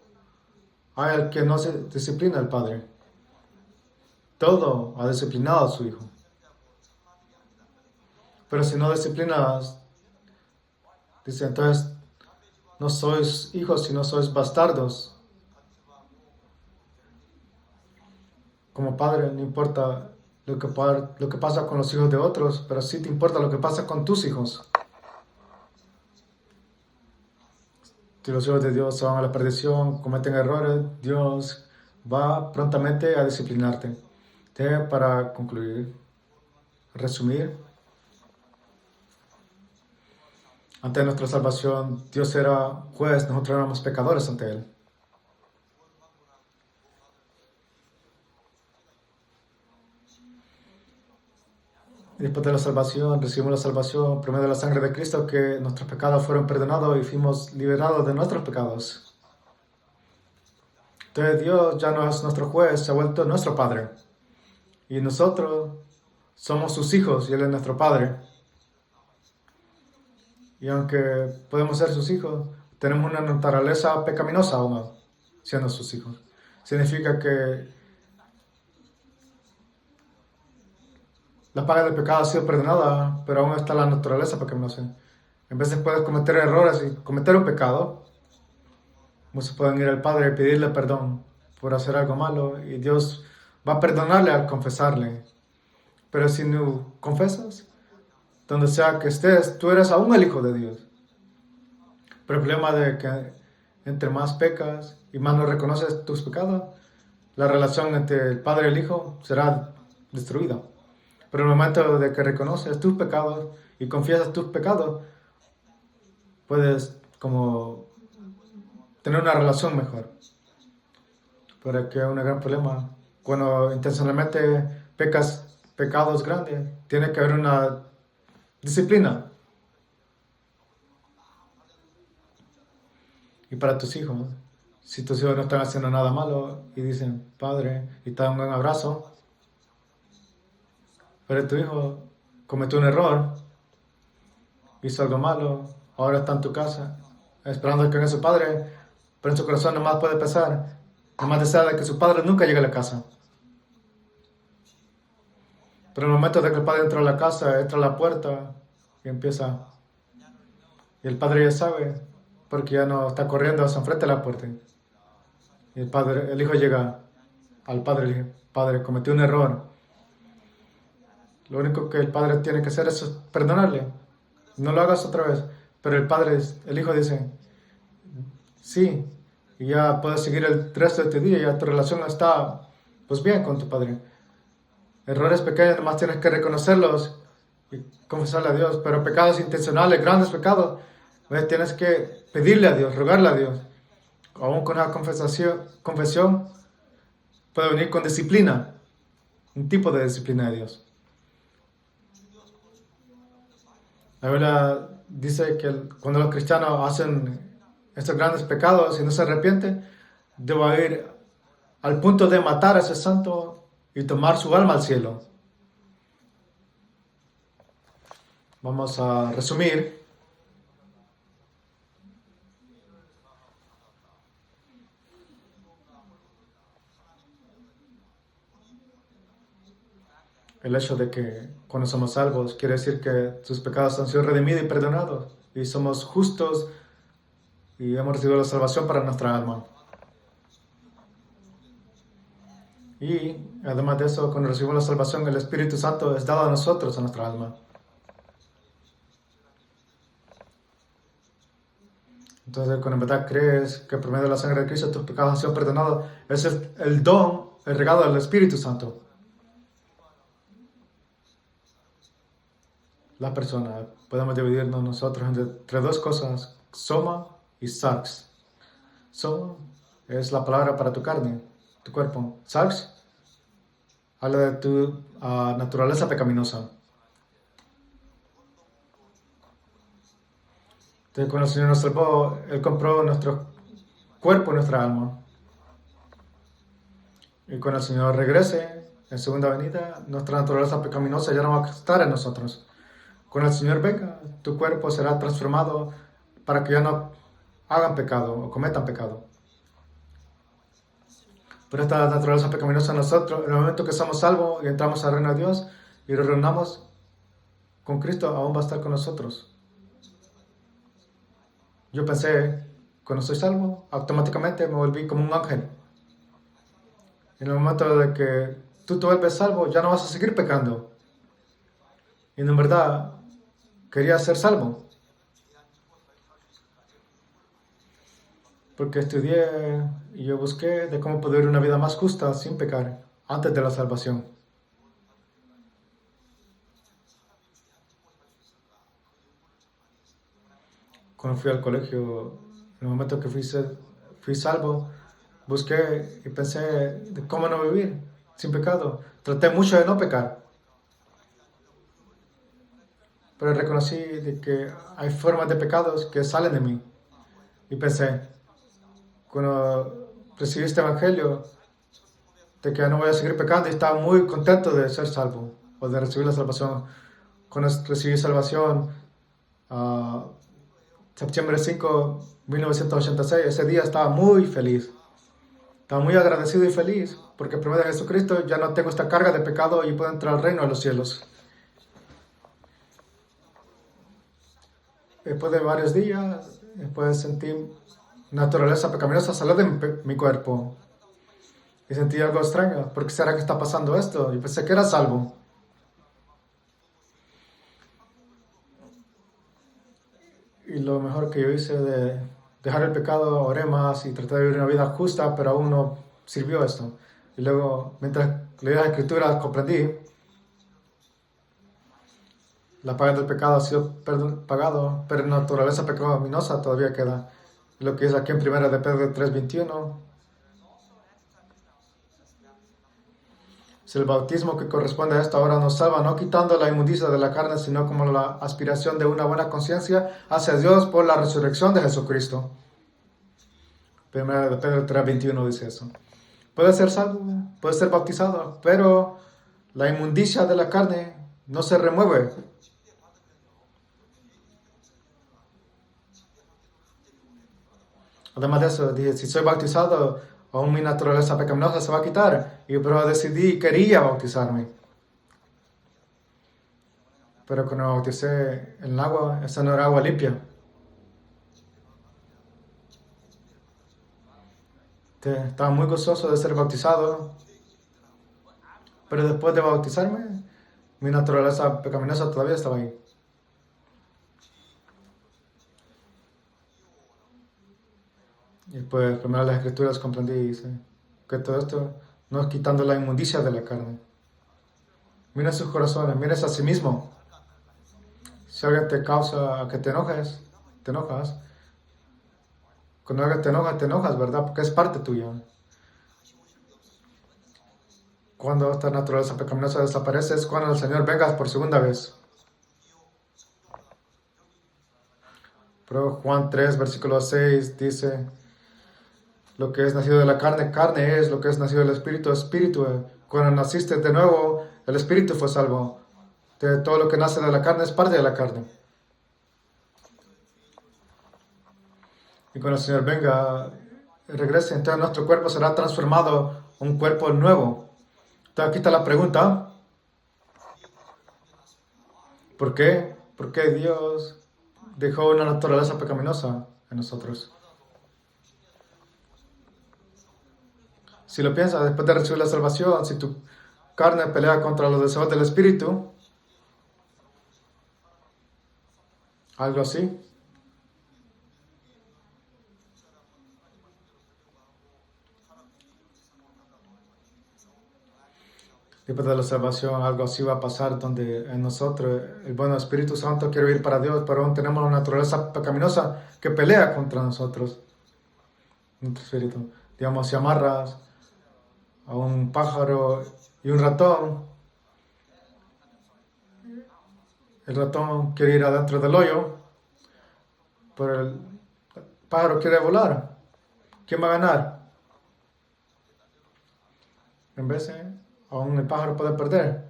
hay al que no se disciplina al Padre? Todo ha disciplinado a su hijo. Pero si no disciplinas, dice, entonces no sois hijos, sino sois bastardos. Como padre, no importa lo que pasa con los hijos de otros, pero sí te importa lo que pasa con tus hijos. Si los hijos de Dios se van a la perdición, cometen errores, Dios va prontamente a disciplinarte. Para concluir, resumir, ante nuestra salvación, Dios era juez, nosotros éramos pecadores ante Él. Y después de la salvación, recibimos la salvación por medio de la sangre de Cristo, que nuestros pecados fueron perdonados y fuimos liberados de nuestros pecados. Entonces Dios ya no es nuestro juez, se ha vuelto nuestro Padre. Y nosotros somos sus hijos y Él es nuestro Padre. Y aunque podemos ser sus hijos, tenemos una naturaleza pecaminosa aún siendo sus hijos. Significa que la paga del pecado ha sido perdonada, pero aún está la naturaleza pecaminosa. En veces puedes cometer errores y cometer un pecado. Muchos pueden ir al Padre y pedirle perdón por hacer algo malo y Dios va a perdonarle al confesarle. Pero si no confesas, donde sea que estés, tú eres aún el Hijo de Dios. Pero el problema de que entre más pecas y más no reconoces tus pecados, la relación entre el Padre y el Hijo será destruida. Pero en el momento de que reconoces tus pecados y confiesas tus pecados, puedes como tener una relación mejor. Pero que es un gran problema. Cuando intencionalmente pecas pecados grandes, tiene que haber una disciplina. Y para tus hijos, si tus hijos no están haciendo nada malo y dicen, Padre, y te dan un abrazo, Pero tu hijo cometió un error, hizo algo malo, ahora está en tu casa, esperando que venga su padre, pero en su corazón nomás puede pensar, nomás desea de que su padre nunca llegue a la casa. Pero en el momento de que el padre entra a la casa, entra a la puerta y empieza, y el padre ya sabe, porque ya no está corriendo hacia enfrente de la puerta. Y el hijo llega al padre y le dice, padre, cometí un error. Lo único que el padre tiene que hacer es perdonarle. No lo hagas otra vez. Pero el hijo dice, sí, y ya puedes seguir el resto de tu día, ya tu relación está pues bien con tu padre. Errores pequeños, nomás tienes que reconocerlos y confesarle a Dios, pero pecados intencionales, grandes pecados, pues tienes que pedirle a Dios, rogarle a Dios. Aún con una confesión puede venir con disciplina, un tipo de disciplina de Dios. La Biblia dice que cuando los cristianos hacen estos grandes pecados y no se arrepienten, debo ir al punto de matar a ese santo y tomar su alma al cielo. Vamos a resumir. El hecho de que cuando somos salvos quiere decir que sus pecados han sido redimidos y perdonados y somos justos y hemos recibido la salvación para nuestra alma. Y además de eso, cuando recibimos la salvación, el Espíritu Santo es dado a nosotros, a nuestra alma. Entonces, cuando en verdad crees que por medio de la sangre de Cristo tus pecados han sido perdonados, ese es el don, el regalo del Espíritu Santo. La persona, podemos dividirnos nosotros entre dos cosas, soma y sarx. Soma es la palabra para tu carne, tu cuerpo. Sarx habla de tu naturaleza pecaminosa. Entonces, cuando el Señor nos salvó, Él compró nuestro cuerpo y nuestra alma. Y cuando el Señor regrese en segunda venida, nuestra naturaleza pecaminosa ya no va a estar en nosotros. Cuando el Señor venga, tu cuerpo será transformado para que ya no hagan pecado o cometan pecado. Pero esta naturaleza pecaminosa en nosotros, en el momento que somos salvos y entramos al reino de Dios y nos reunamos con Cristo, aún va a estar con nosotros. Yo pensé, cuando soy salvo, automáticamente me volví como un ángel. En el momento de que tú te vuelves salvo, ya no vas a seguir pecando. Y en verdad, quería ser salvo. Porque estudié y yo busqué de cómo poder vivir una vida más justa sin pecar antes de la salvación. Cuando fui al colegio, en el momento que fui salvo, busqué y pensé de cómo no vivir sin pecado. Traté mucho de no pecar. Pero reconocí de que hay formas de pecados que salen de mí. Y pensé, cuando recibí este evangelio, de que no voy a seguir pecando y estaba muy contento de ser salvo o de recibir la salvación. Cuando recibí salvación, septiembre 5, 1986, ese día estaba muy feliz. Estaba muy agradecido y feliz porque por medio de Jesucristo ya no tengo esta carga de pecado y puedo entrar al reino de los cielos. Después de varios días, después sentí naturaleza pecaminosa salir de mi cuerpo. Y sentí algo extraño. ¿Por qué será que está pasando esto? Y pensé que era salvo. Y lo mejor que yo hice de dejar el pecado, oré más y traté de vivir una vida justa, pero aún no sirvió esto. Y luego, mientras leía la Escritura, comprendí la paga del pecado ha sido pagado, pero la naturaleza pecaminosa todavía queda. Lo que es aquí en 1 de Pedro 3:21. Si el bautismo que corresponde a esta hora nos salva, no quitando la inmundicia de la carne, sino como la aspiración de una buena conciencia hacia Dios por la resurrección de Jesucristo. 1 de Pedro 3:21 dice eso. Puede ser salvo, puede ser bautizado, pero la inmundicia de la carne no se remueve. Además de eso, dije, si soy bautizado, aún mi naturaleza pecaminosa se va a quitar. Pero decidí, quería bautizarme. Pero cuando me bauticé en el agua, esa no era agua limpia. Estaba muy gozoso de ser bautizado. Pero después de bautizarme, mi naturaleza pecaminosa todavía estaba ahí. Y pues primero las escrituras comprendí que todo esto no es quitando la inmundicia de la carne. Mira sus corazones, mires a sí mismo. Si alguien te causa que te enojes, te enojas. Cuando alguien te enojas, ¿verdad? Porque es parte tuya. Cuando esta naturaleza pecaminosa desaparece es cuando el Señor venga por segunda vez. Pero Juan 3, versículo 6 dice, lo que es nacido de la carne, carne es, lo que es nacido del Espíritu, Espíritu es. Cuando naciste de nuevo, el Espíritu fue salvo. Todo lo que nace de la carne es parte de la carne. Y cuando el Señor venga, regrese, entonces nuestro cuerpo será transformado a un cuerpo nuevo. Entonces aquí está la pregunta. ¿Por qué? ¿Por qué Dios dejó una naturaleza pecaminosa en nosotros? Si lo piensas, después de recibir la salvación, si tu carne pelea contra los deseos del Espíritu, algo así. Después de la salvación, algo así va a pasar donde en nosotros el buen Espíritu Santo quiere ir para Dios, pero aún tenemos una naturaleza pecaminosa que pelea contra nosotros. Nuestro espíritu. Digamos, si amarras a un pájaro y un ratón, el ratón quiere ir adentro del hoyo, pero el pájaro quiere volar. ¿Quién va a ganar? En vez de, aún el pájaro puede perder.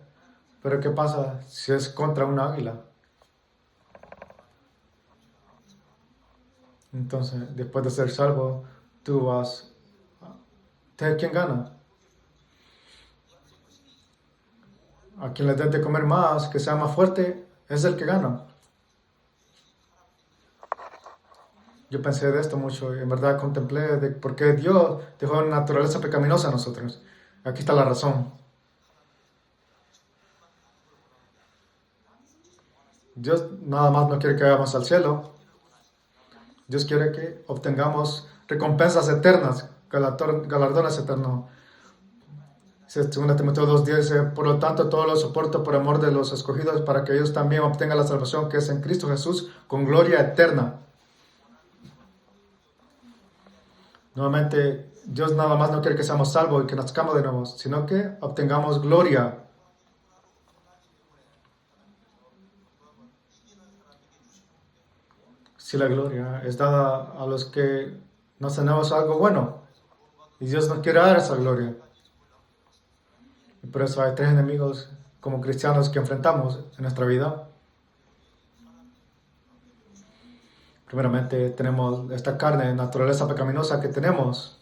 Pero ¿qué pasa si es contra una águila? Entonces, después de ser salvo, tú vas a... ¿Quién gana? A quien le des de comer más, que sea más fuerte, es el que gana. Yo pensé de esto mucho y en verdad contemplé de por qué Dios dejó una naturaleza pecaminosa a nosotros. Aquí está la razón. Dios nada más no quiere que vayamos al cielo. Dios quiere que obtengamos recompensas eternas, galardones eternos. 2 Timoteo 2:10 dice, por lo tanto, todo lo soporto por amor de los escogidos para que ellos también obtengan la salvación que es en Cristo Jesús con gloria eterna. Nuevamente, Dios nada más no quiere que seamos salvos y que nazcamos de nuevo, sino que obtengamos gloria. Si la gloria es dada a los que nos tenemos algo bueno, y Dios nos quiere dar esa gloria. Y por eso hay tres enemigos como cristianos que enfrentamos en nuestra vida. Primeramente tenemos esta carne, naturaleza pecaminosa que tenemos,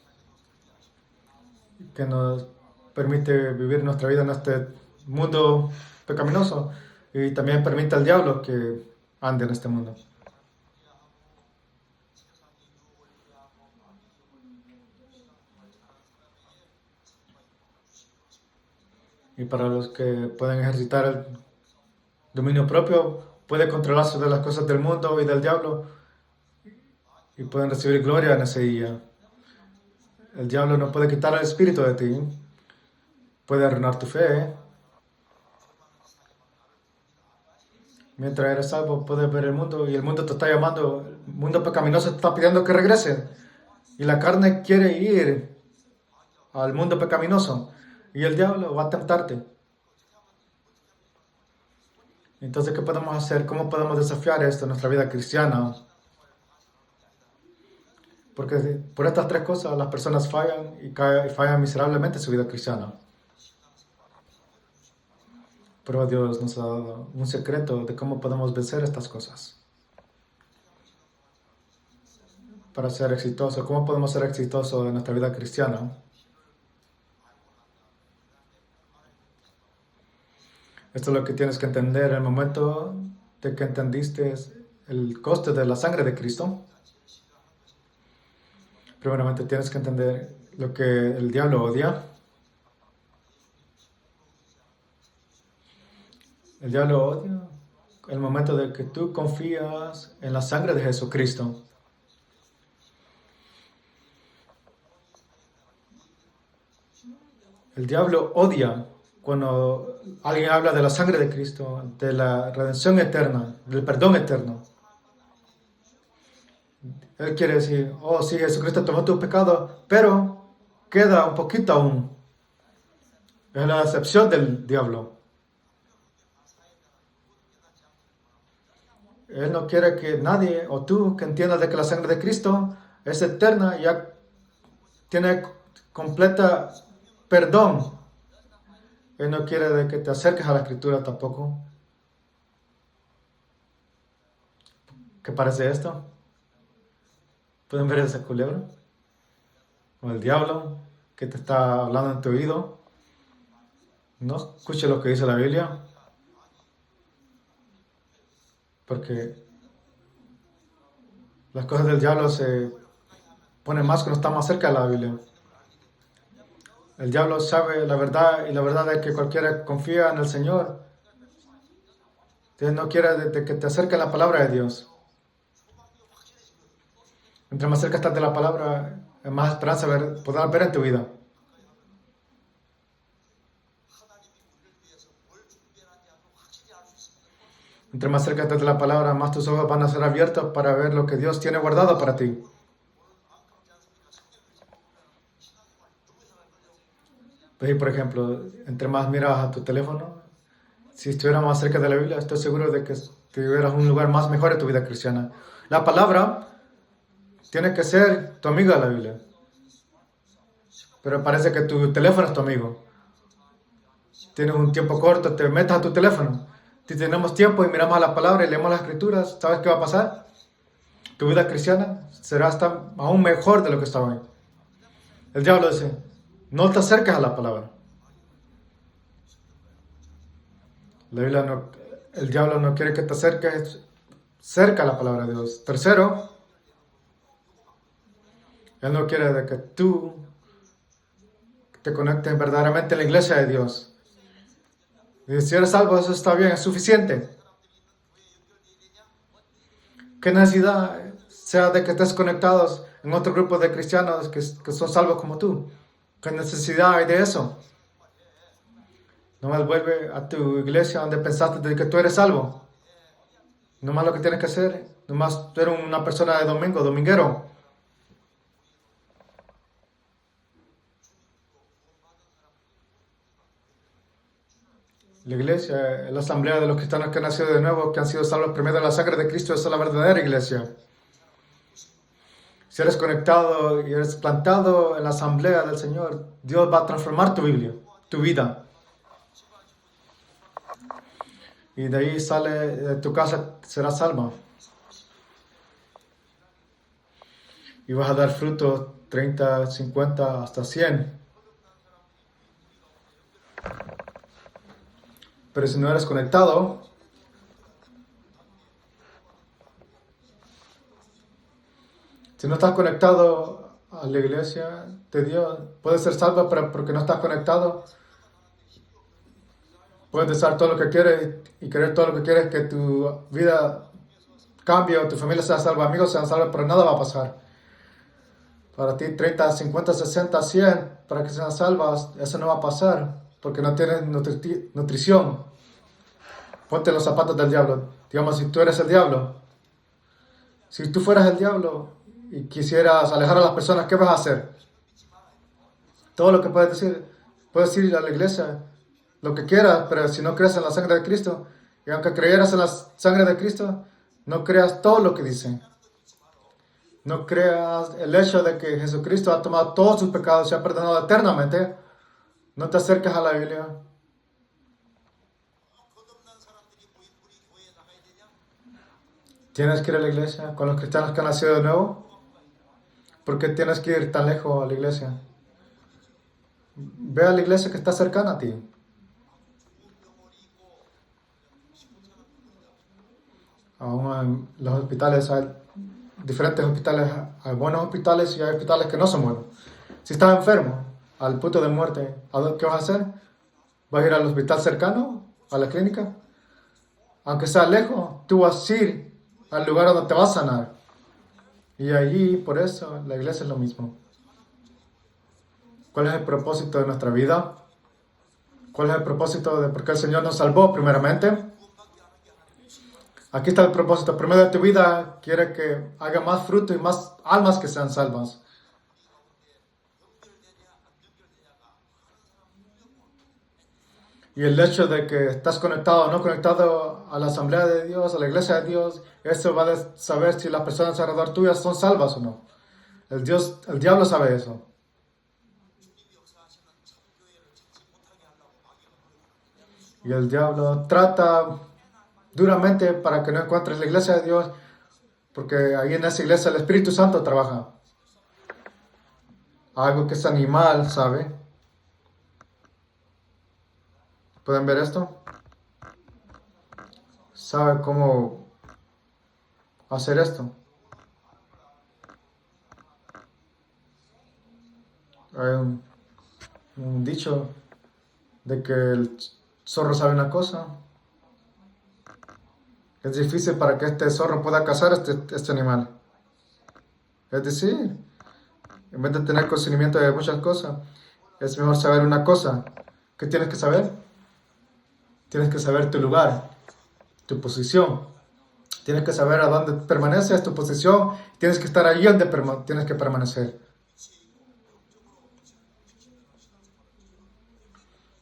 que nos permite vivir nuestra vida en este mundo pecaminoso y también permite al diablo que ande en este mundo. Y para los que pueden ejercitar el dominio propio, puede controlarse de las cosas del mundo y del diablo y pueden recibir gloria en ese día. El diablo no puede quitar el espíritu de ti, puede arruinar tu fe. Mientras eres salvo, puedes ver el mundo y el mundo te está llamando, el mundo pecaminoso te está pidiendo que regrese. Y la carne quiere ir al mundo pecaminoso y el diablo va a tentarte. Entonces, ¿qué podemos hacer? ¿Cómo podemos desafiar esto en nuestra vida cristiana? Porque por estas tres cosas las personas fallan y fallan miserablemente en su vida cristiana. Pero Dios nos ha dado un secreto de cómo podemos vencer estas cosas. Para ser exitosos, ¿cómo podemos ser exitosos en nuestra vida cristiana? Esto es lo que tienes que entender en el momento de que entendiste el coste de la sangre de Cristo. Primeramente tienes que entender lo que el diablo odia. El diablo odia el momento de que tú confías en la sangre de Jesucristo. El diablo odia cuando alguien habla de la sangre de Cristo, de la redención eterna, del perdón eterno. Él quiere decir, oh sí, Jesucristo tomó tu pecado, pero queda un poquito aún. Es la decepción del diablo. Él no quiere que nadie, o tú, que entiendas de que la sangre de Cristo es eterna, ya tiene completa perdón. Él no quiere de que te acerques a la Escritura tampoco. ¿Qué parece esto? ¿Pueden ver esa culebra? O el diablo que te está hablando en tu oído. No escuche lo que dice la Biblia. Porque las cosas del diablo se ponen más cuando está más cerca de la Biblia. El diablo sabe la verdad y la verdad es que cualquiera que confía en el Señor. Dios no quiere de que te acerques a la palabra de Dios. Mientras más cerca estás de la palabra, es más esperanza podrás ver en tu vida. Mientras más cerca estás de la palabra, más tus ojos van a ser abiertos para ver lo que Dios tiene guardado para ti. Pues, por ejemplo, entre más miras a tu teléfono, si estuvieras más cerca de la Biblia, estoy seguro de que tuvieras un lugar más mejor en tu vida cristiana. La palabra tiene que ser tu amiga la Biblia. Pero parece que tu teléfono es tu amigo. Tienes un tiempo corto, te metes a tu teléfono. Si tenemos tiempo y miramos a la palabra y leemos las escrituras, ¿sabes qué va a pasar? Tu vida cristiana será hasta aún mejor de lo que está hoy. El diablo dice, no te acerques a la palabra. El diablo no quiere que te acerques cerca a la palabra de Dios. Tercero, él no quiere de que tú te conectes verdaderamente a la iglesia de Dios. Y si eres salvo, eso está bien, es suficiente. ¿Qué necesidad sea de que estés conectados en otro grupo de cristianos que son salvos como tú? ¿Qué necesidad hay de eso? Nomás vuelve a tu iglesia donde pensaste de que tú eres salvo. Nomás lo que tienes que hacer, nomás tú eres una persona de domingo, dominguero. La iglesia es la asamblea de los cristianos que han nacido de nuevo, que han sido salvos primero de la sangre de Cristo. Esa es la verdadera iglesia. Si eres conectado y eres plantado en la asamblea del Señor, Dios va a transformar tu Biblia, tu vida. Y de ahí sale, de tu casa será salva. Y vas a dar frutos 30, 50, hasta 100. Pero si no eres conectado, si no estás conectado a la iglesia de Dios, puedes ser salvo, pero porque no estás conectado, puedes desear todo lo que quieres y querer todo lo que quieres, que tu vida cambie o tu familia sea salva, amigos sean salvos, pero nada va a pasar. Para ti 30, 50, 60, 100, para que sean salvas, eso no va a pasar, porque no tienes nutrición. Ponte los zapatos del diablo. Digamos, si tú eres el diablo, si tú fueras el diablo y quisieras alejar a las personas, ¿qué vas a hacer? Todo lo que puedes ir a la iglesia, lo que quieras, pero si no crees en la sangre de Cristo, y aunque creyeras en la sangre de Cristo, no creas todo lo que dicen. No creas el hecho de que Jesucristo ha tomado todos sus pecados y se ha perdonado eternamente. No te acerques a la Biblia. Tienes que ir a la iglesia con los cristianos que han nacido de nuevo. ¿Por qué tienes que ir tan lejos a la iglesia? Ve a la iglesia que está cercana a ti. Aún en los hospitales hay diferentes hospitales. Hay buenos hospitales y hay hospitales que no son buenos. Si estás enfermo, al punto de muerte, ¿qué vas a hacer? ¿Vas a ir al hospital cercano? ¿A la clínica? Aunque sea lejos, tú vas a ir al lugar donde te vas a sanar. Y allí, por eso, la iglesia es lo mismo. ¿Cuál es el propósito de nuestra vida? ¿Cuál es el propósito de por qué el Señor nos salvó primeramente? Aquí está el propósito. Primero de tu vida quiere que haga más fruto y más almas que sean salvas. Y el hecho de que estás conectado o no conectado a la asamblea de Dios, a la iglesia de Dios, eso va a saber si las personas alrededor tuyas son salvas o no. El diablo sabe eso. Y el diablo trata duramente para que no encuentres la iglesia de Dios, porque ahí en esa iglesia el Espíritu Santo trabaja. Algo que es animal, ¿sabe? ¿Pueden ver esto? ¿Sabe cómo hacer esto? Hay un dicho de que el zorro sabe una cosa. Es difícil para que este zorro pueda cazar este animal. Es decir, en vez de tener conocimiento de muchas cosas, es mejor saber una cosa. ¿Qué tienes que saber? Tienes que saber tu lugar, tu posición. Tienes que saber a dónde permaneces, tu posición. Tienes que estar allí donde tienes que permanecer.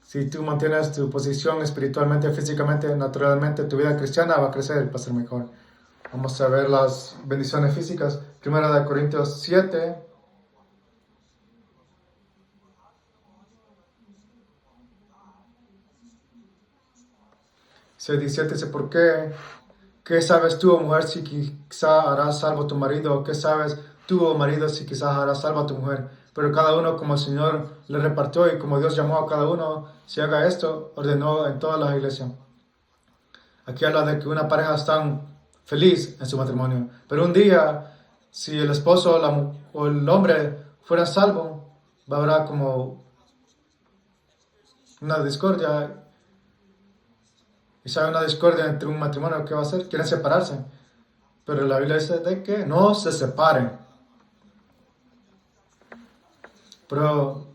Si tú mantienes tu posición espiritualmente, físicamente, naturalmente, tu vida cristiana va a crecer, va a ser mejor. Vamos a ver las bendiciones físicas. Primera de Corintios 7. 6:17 dice, ¿por qué? ¿Qué sabes tú, oh mujer, si quizá harás salvo a tu marido? ¿Qué sabes tú, oh marido, si quizás harás salvo a tu mujer? Pero cada uno como el Señor le repartió y como Dios llamó a cada uno, si haga esto, ordenó en todas las iglesias. Aquí habla de que una pareja está feliz en su matrimonio. Pero un día, si el esposo o el hombre fueran salvos, va a haber como una discordia. Y si hay una discordia entre un matrimonio, ¿qué va a hacer? Quieren separarse. Pero la Biblia dice de que no se separen. Pero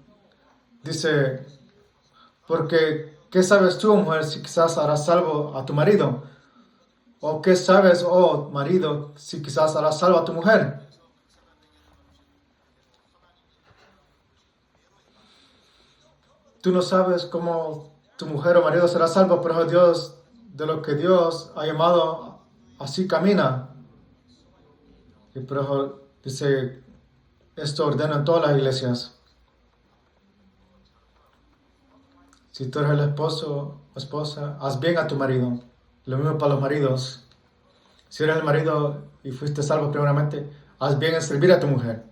dice, porque ¿qué sabes tú, mujer, si quizás harás salvo a tu marido? ¿O qué sabes, oh marido, si quizás harás salvo a tu mujer? Tú no sabes cómo tu mujer o marido será salvo, pero Dios, de lo que Dios ha llamado, así camina. Y por eso dice, esto ordena en todas las iglesias. Si tú eres el esposo o esposa, haz bien a tu marido. Lo mismo para los maridos. Si eres el marido y fuiste salvo primeramente, haz bien en servir a tu mujer.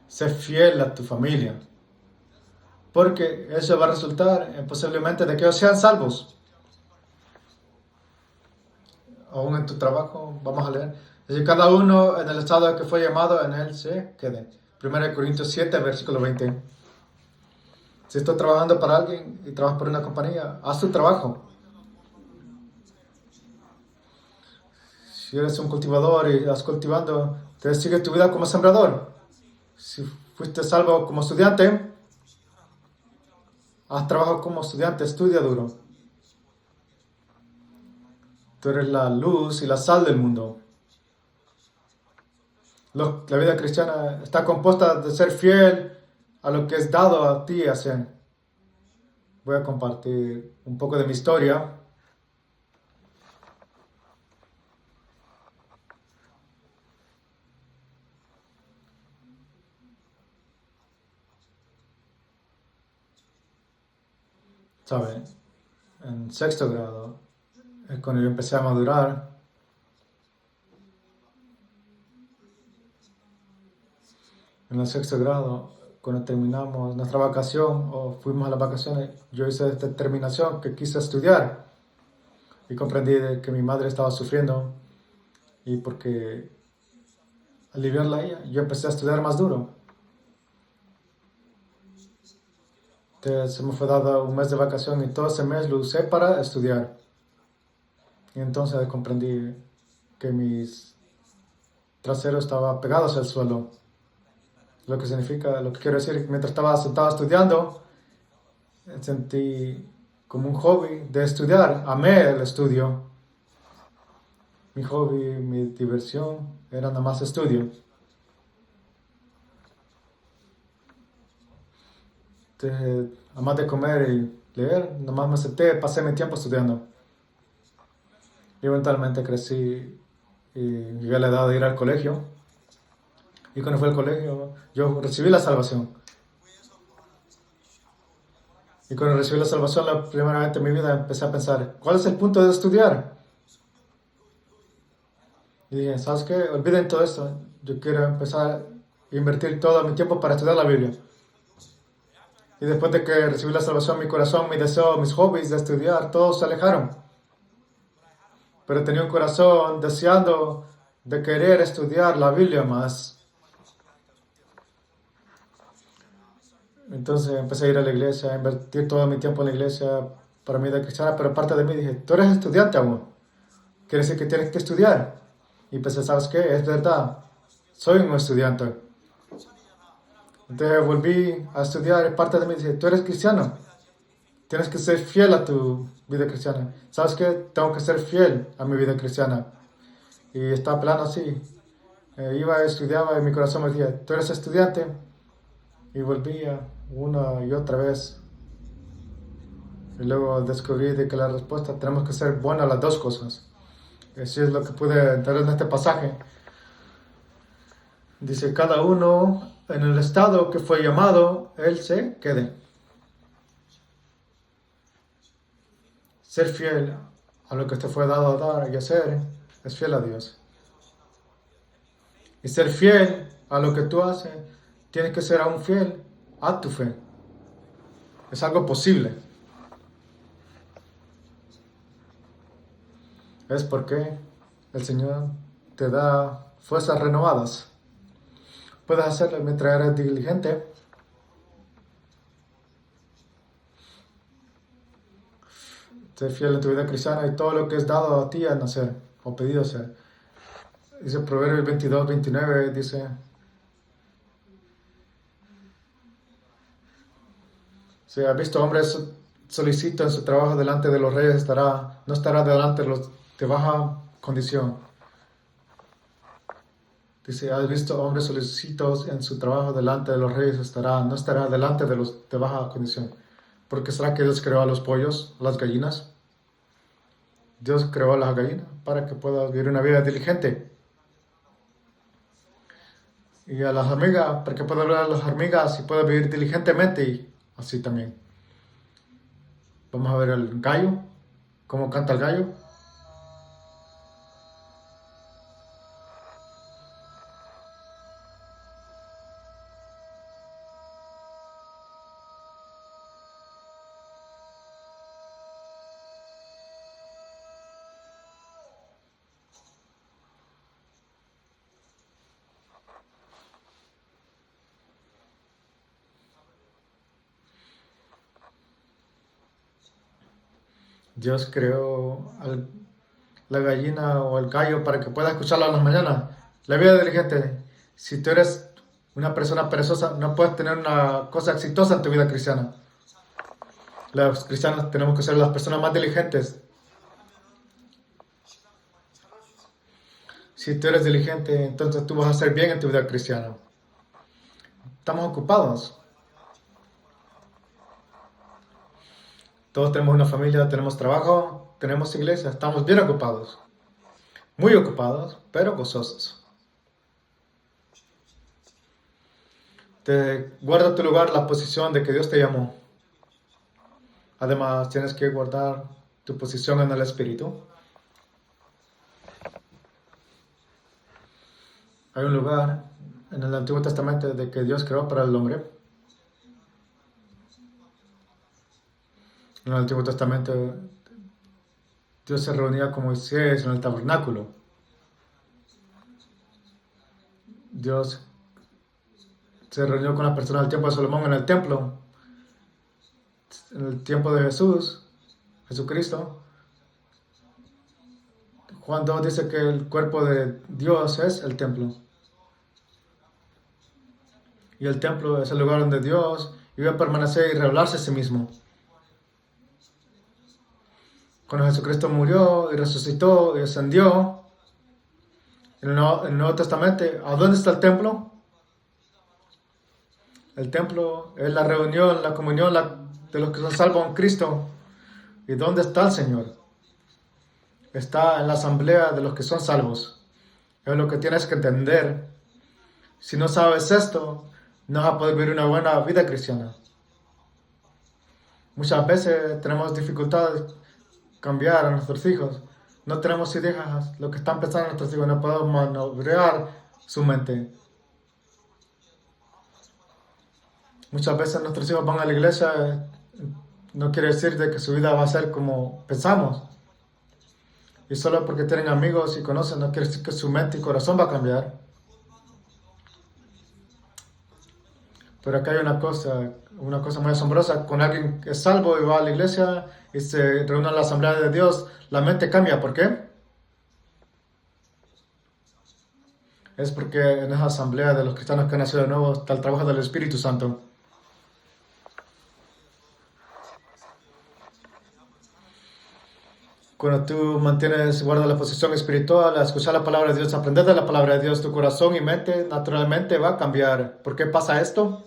Sé fiel a tu familia. Porque eso va a resultar posiblemente de que ellos sean salvos. Aún en tu trabajo, vamos a leer. Es decir, cada uno en el estado en que fue llamado, en él se quede. 1 Corintios 7, versículo 20. Si estás trabajando para alguien y trabajas por una compañía, haz tu trabajo. Si eres un cultivador y estás cultivando, te sigue tu vida como sembrador. Si fuiste salvo como estudiante, haz trabajo como estudiante, estudia duro. Tú eres la luz y la sal del mundo. La vida cristiana está compuesta de ser fiel a lo que es dado a ti hacer. Voy a compartir un poco de mi historia. ¿Sabes? En sexto grado es cuando yo empecé a madurar. En el sexto grado, cuando terminamos nuestra vacación o fuimos a las vacaciones, yo hice esta determinación que quise estudiar y comprendí de que mi madre estaba sufriendo y porque aliviarla a ella, yo empecé a estudiar más duro. Entonces, se me fue dado un mes de vacación y todo ese mes lo usé para estudiar. Y entonces comprendí que mis traseros estaban pegados al suelo. Lo que significa, lo que quiero decir, mientras estaba sentado estudiando, sentí como un hobby de estudiar. Amé el estudio. Mi hobby, mi diversión era nada más estudio. Entonces, además de comer y leer, nada más me senté, pasé mi tiempo estudiando. Y eventualmente crecí y llegué a la edad de ir al colegio. Y cuando fui al colegio, yo recibí la salvación. Y cuando recibí la salvación, la primera vez en mi vida empecé a pensar, ¿cuál es el punto de estudiar? Y dije, ¿sabes qué? Olviden todo esto. Yo quiero empezar a invertir todo mi tiempo para estudiar la Biblia. Y después de que recibí la salvación, mi corazón, mi deseo, mis hobbies de estudiar, todos se alejaron. Pero tenía un corazón deseando de querer estudiar la Biblia más. Entonces empecé a ir a la iglesia, a invertir todo mi tiempo en la iglesia para mi vida cristiana, pero aparte de mí dije, tú eres estudiante aún. Quiere decir que tienes que estudiar. Y pensé, ¿sabes qué? Es verdad, soy un estudiante. Entonces volví a estudiar y parte de mí dice, tú eres cristiano. Tienes que ser fiel a tu vida cristiana. ¿Sabes qué? Tengo que ser fiel a mi vida cristiana. Y estaba plano así. Iba, estudiaba y mi corazón me decía, tú eres estudiante. Y volvía una y otra vez. Y luego descubrí de que la respuesta tenemos que ser buenas las dos cosas. Eso es lo que pude entender en este pasaje. Dice, cada uno en el estado que fue llamado, él se quede. Ser fiel a lo que te fue dado a dar y hacer es fiel a Dios. Y ser fiel a lo que tú haces, tienes que ser aún fiel a tu fe. Es algo posible. Es porque el Señor te da fuerzas renovadas. Puedes hacerlo mientras eres diligente. Ser fiel en tu vida cristiana y todo lo que es dado a ti a nacer o pedido hacer. Dice Proverbios 22, 29, dice, si has visto hombres solicitan su trabajo delante de los reyes, no estará delante de los de baja condición. Dice, has visto hombres solicitos en su trabajo delante de los reyes, no estará delante de los de baja condición. ¿Por qué será que Dios creó a los pollos, a las gallinas? Dios creó a las gallinas para que puedas vivir una vida diligente. Y a las hormigas, para que puedas hablar a las hormigas y puedas vivir diligentemente y así también. Vamos a ver el gallo, cómo canta el gallo. Dios creó la gallina o el gallo para que puedas escucharlo en las mañanas. La vida diligente. Si tú eres una persona perezosa, no puedes tener una cosa exitosa en tu vida cristiana. Los cristianos tenemos que ser las personas más diligentes. Si tú eres diligente, entonces tú vas a hacer bien en tu vida cristiana. Estamos ocupados. Todos tenemos una familia, tenemos trabajo, tenemos iglesia, estamos bien ocupados. Muy ocupados, pero gozosos. Guarda tu lugar, la posición de que Dios te llamó. Además, tienes que guardar tu posición en el Espíritu. Hay un lugar en el Antiguo Testamento de que Dios creó para el hombre. En el Antiguo Testamento Dios se reunía con Moisés en el tabernáculo. Dios se reunió con las personas del tiempo de Salomón en el templo. En el tiempo de Jesucristo, Juan 2 dice que el cuerpo de Dios es el templo. Y el templo es el lugar donde Dios iba a permanecer y revelarse a sí mismo. Cuando Jesucristo murió y resucitó y ascendió, en el Nuevo Testamento, ¿a dónde está el templo? El templo es la reunión, la comunión de los que son salvos en Cristo. ¿Y dónde está el Señor? Está en la asamblea de los que son salvos. Es lo que tienes que entender. Si no sabes esto, no vas a poder vivir una buena vida cristiana. Muchas veces tenemos dificultades de cambiar a nuestros hijos. No tenemos ideas lo que están pensando nuestros hijos. No podemos manobrear su mente. Muchas veces nuestros hijos van a la iglesia. No quiere decir de que su vida va a ser como pensamos. Y solo porque tienen amigos y conocen, no quiere decir que su mente y corazón va a cambiar. Pero acá hay una cosa muy asombrosa. Cuando alguien es salvo y va a la iglesia y se reúne en la asamblea de Dios, la mente cambia. ¿Por qué? Es porque en esa asamblea de los cristianos que han nacido de nuevo está el trabajo del Espíritu Santo. Cuando tú guardas la posición espiritual, a escuchar la palabra de Dios, aprender de la palabra de Dios, tu corazón y mente naturalmente va a cambiar. ¿Por qué pasa esto?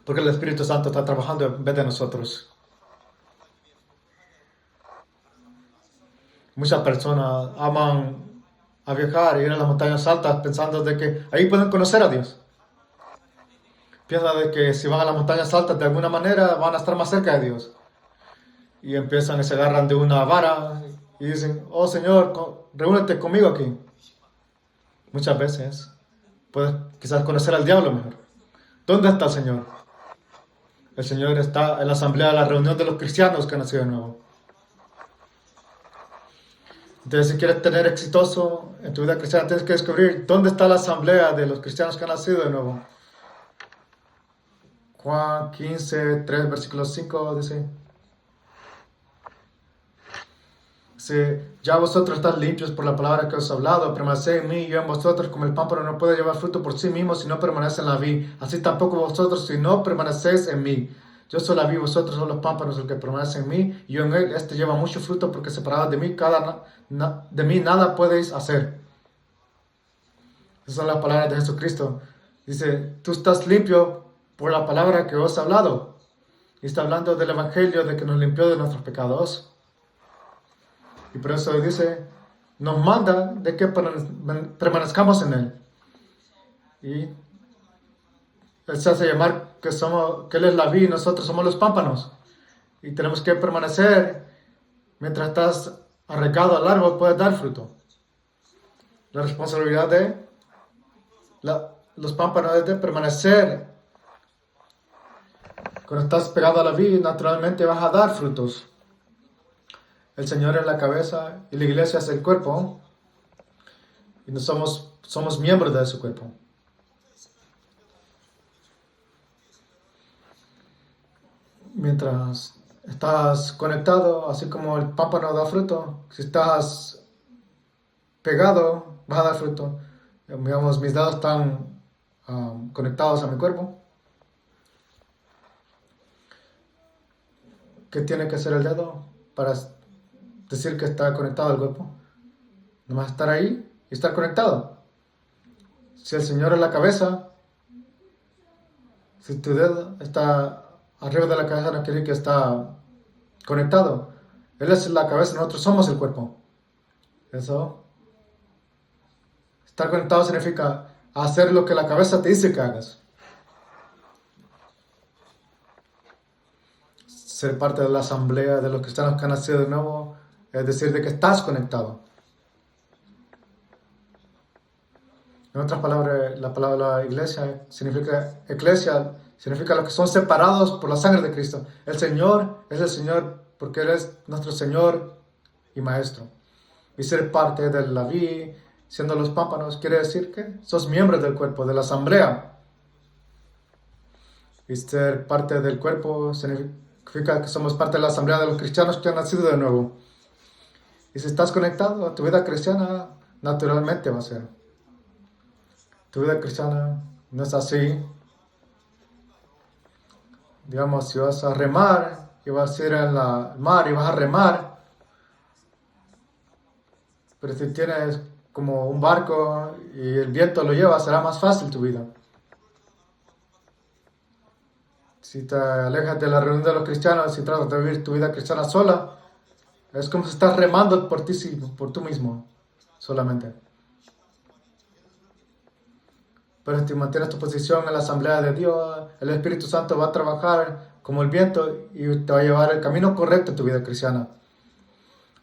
Porque el Espíritu Santo está trabajando en vez de nosotros. Muchas personas aman a viajar y ir a las montañas altas pensando de que ahí pueden conocer a Dios. Piensan de que si van a las montañas altas de alguna manera van a estar más cerca de Dios. Y empiezan y se agarran de una vara y dicen, oh Señor, reúnete conmigo aquí. Muchas veces puedes quizás conocer al diablo mejor. ¿Dónde está el Señor? El Señor está en la asamblea, la reunión de los cristianos que han nacido de nuevo. Entonces, si quieres tener exitoso en tu vida cristiana, tienes que descubrir dónde está la asamblea de los cristianos que han nacido de nuevo. Juan 15, 3, versículo 5 dice, ya vosotros estáis limpios por la palabra que os he hablado, permaneced en mí y yo en vosotros, como el pámpano no puede llevar fruto por sí mismo si no permanece en la vid, así tampoco vosotros si no permanecéis en mí. Yo soy la vid, vosotros sois los pámpanos, el que permanece en mí, y yo en él, este lleva mucho fruto, porque separados de mí, de mí nada podéis hacer. Esas son las palabras de Jesucristo. Dice, tú estás limpio por la palabra que os he hablado. Y está hablando del Evangelio, de que nos limpió de nuestros pecados. Y por eso dice, nos manda de que permanezcamos en Él. Y Él se hace llamar que Él es la vid y nosotros somos los pámpanos. Y tenemos que permanecer. Mientras estás arraigado al árbol, puedes dar fruto. La responsabilidad de los pámpanos es de permanecer. Cuando estás pegado a la vid, naturalmente vas a dar frutos. El Señor es la cabeza y la iglesia es el cuerpo. Y no somos miembros de su cuerpo. Mientras estás conectado, así como el pámpano da fruto, si estás pegado, vas a dar fruto. Digamos, mis dedos están conectados a mi cuerpo. ¿Qué tiene que hacer el dedo para decir que está conectado al cuerpo? Nomás estar ahí y estar conectado. Si el Señor es la cabeza, si tu dedo está arriba de la cabeza, no quiere decir que está conectado. Él es la cabeza, nosotros somos el cuerpo. Eso. Estar conectado significa hacer lo que la cabeza te dice que hagas. Ser parte de la asamblea de los cristianos que han nacido de nuevo, es decir, de que estás conectado. En otras palabras, la palabra iglesia significa los que son separados por la sangre de Cristo. El Señor es el Señor porque Él es nuestro Señor y Maestro. Y ser parte de la vid, siendo los pámpanos, quiere decir que sos miembros del cuerpo, de la asamblea. Y ser parte del cuerpo significa que somos parte de la asamblea de los cristianos que han nacido de nuevo. Y si estás conectado a tu vida cristiana, naturalmente va a ser. Tu vida cristiana no es así. Digamos, si vas a remar y vas a ir al mar y vas a remar, pero si tienes como un barco y el viento lo lleva, será más fácil tu vida. Si te alejas de la reunión de los cristianos y tratas de vivir tu vida cristiana sola, es como si estás remando por ti mismo, solamente. Pero si mantienes tu posición en la asamblea de Dios, el Espíritu Santo va a trabajar como el viento y te va a llevar el camino correcto en tu vida cristiana.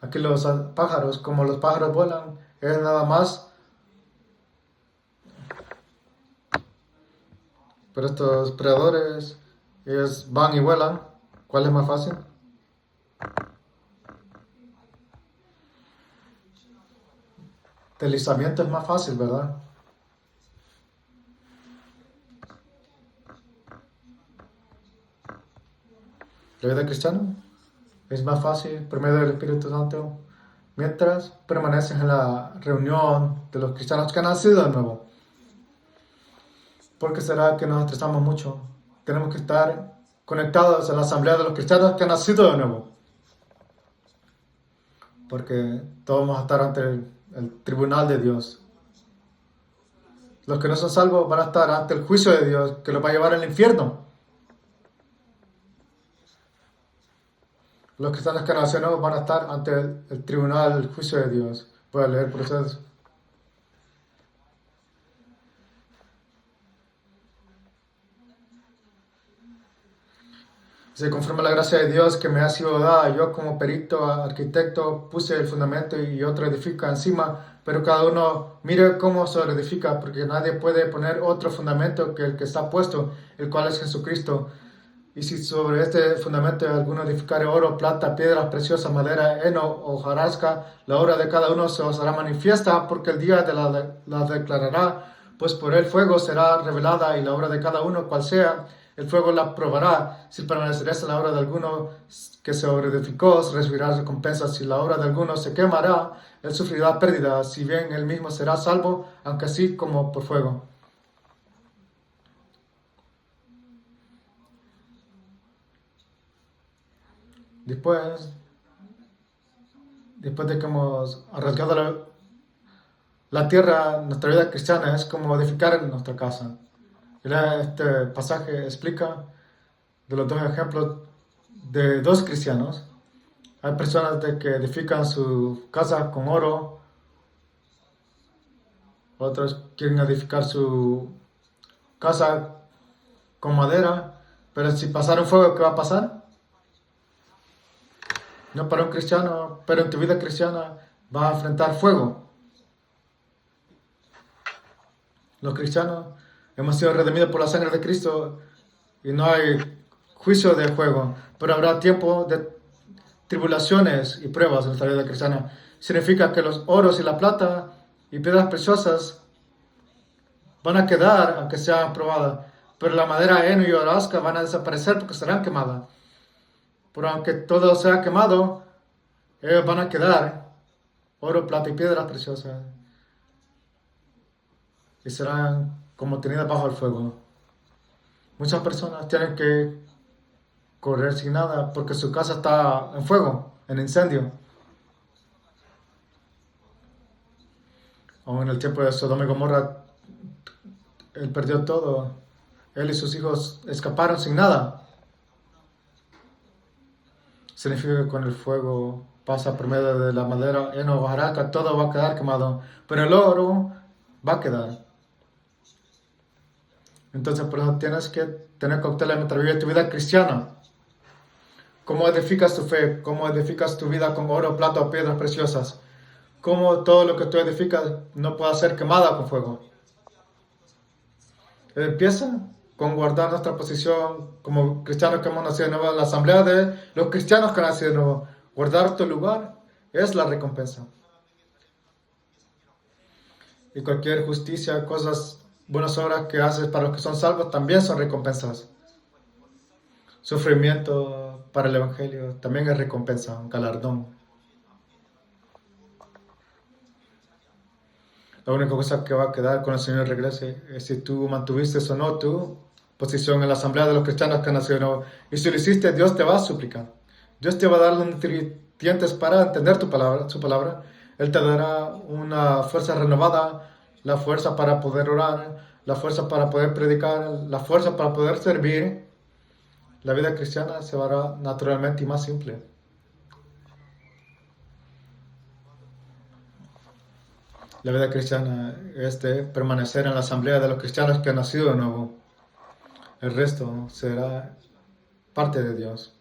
Aquí los pájaros, como los pájaros vuelan, es nada más. Pero estos predadores, ellos van y vuelan. ¿Cuál es más fácil? Deslizamiento es más fácil, ¿verdad? La vida cristiana es más fácil por medio del Espíritu Santo mientras permaneces en la reunión de los cristianos que han nacido de nuevo. Porque será que nos estresamos mucho. Tenemos que estar conectados a la asamblea de los cristianos que han nacido de nuevo. Porque todos vamos a estar ante el tribunal de Dios. Los que no son salvos van a estar ante el juicio de Dios, que los va a llevar al infierno. Los cristianos que nacieron van a estar ante el tribunal, el juicio de Dios. Voy a leer por ustedes. Dice, conforme a la gracia de Dios que me ha sido dada, yo como perito, arquitecto, puse el fundamento y otro edifica encima, pero cada uno mire cómo se edifica, porque nadie puede poner otro fundamento que el que está puesto, el cual es Jesucristo. Y si sobre este fundamento alguno edificare oro, plata, piedras preciosas, madera, heno o hojarasca, la obra de cada uno se os hará manifiesta, porque el día la declarará, pues por el fuego será revelada, y la obra de cada uno, cual sea, el fuego la probará. Si permaneceréis en la obra de alguno que se sobreedificó, recibirá recompensa. Si la obra de alguno se quemará, él sufrirá pérdida, si bien él mismo será salvo, aunque así como por fuego. Después de que hemos rasgado la tierra, nuestra vida cristiana es como edificar en nuestra casa. Este pasaje explica de los dos ejemplos de dos cristianos. Hay personas que edifican su casa con oro, otros quieren edificar su casa con madera, pero si pasara un fuego, ¿qué va a pasar? No para un cristiano, pero en tu vida cristiana vas a enfrentar fuego. Los cristianos hemos sido redimidos por la sangre de Cristo y no hay juicio de fuego, pero habrá tiempo de tribulaciones y pruebas en nuestra vida cristiana. Significa que los oros y la plata y piedras preciosas van a quedar aunque sean probadas, pero la madera, heno y hojarasca van a desaparecer porque serán quemadas. Pero aunque todo sea quemado, ellos van a quedar, oro, plata y piedras preciosas, y serán como tenidas bajo el fuego. Muchas personas tienen que correr sin nada porque su casa está en fuego, en incendio. Aún en el tiempo de Sodoma y Gomorra, él perdió todo. Él y sus hijos escaparon sin nada. Significa que con el fuego pasa por medio de la madera, heno, hojarasca, todo va a quedar quemado, pero el oro va a quedar. Entonces por eso tienes que tener cautela mientras vives tu vida cristiana. ¿Cómo edificas tu fe? ¿Cómo edificas tu vida con oro, plata o piedras preciosas? ¿Cómo todo lo que tú edificas no puede ser quemada con fuego? Empieza con guardar nuestra posición como cristianos que hemos nacido de nuevo en la asamblea de los cristianos que han nacido de nuevo. Guardar tu lugar es la recompensa. Y cualquier justicia, cosas, buenas obras que haces para los que son salvos también son recompensas. Sufrimiento para el Evangelio también es recompensa, un galardón. La única cosa que va a quedar cuando el Señor regrese es si tú mantuviste o no tu posición en la asamblea de los cristianos que han nacido de nuevo. Y si lo hiciste, Dios te va a suplicar. Dios te va a dar los nutrientes para entender tu palabra, su palabra. Él te dará una fuerza renovada, la fuerza para poder orar, la fuerza para poder predicar, la fuerza para poder servir. La vida cristiana se hará naturalmente y más simple. La vida cristiana es de permanecer en la asamblea de los cristianos que han nacido de nuevo. El resto será parte de Dios.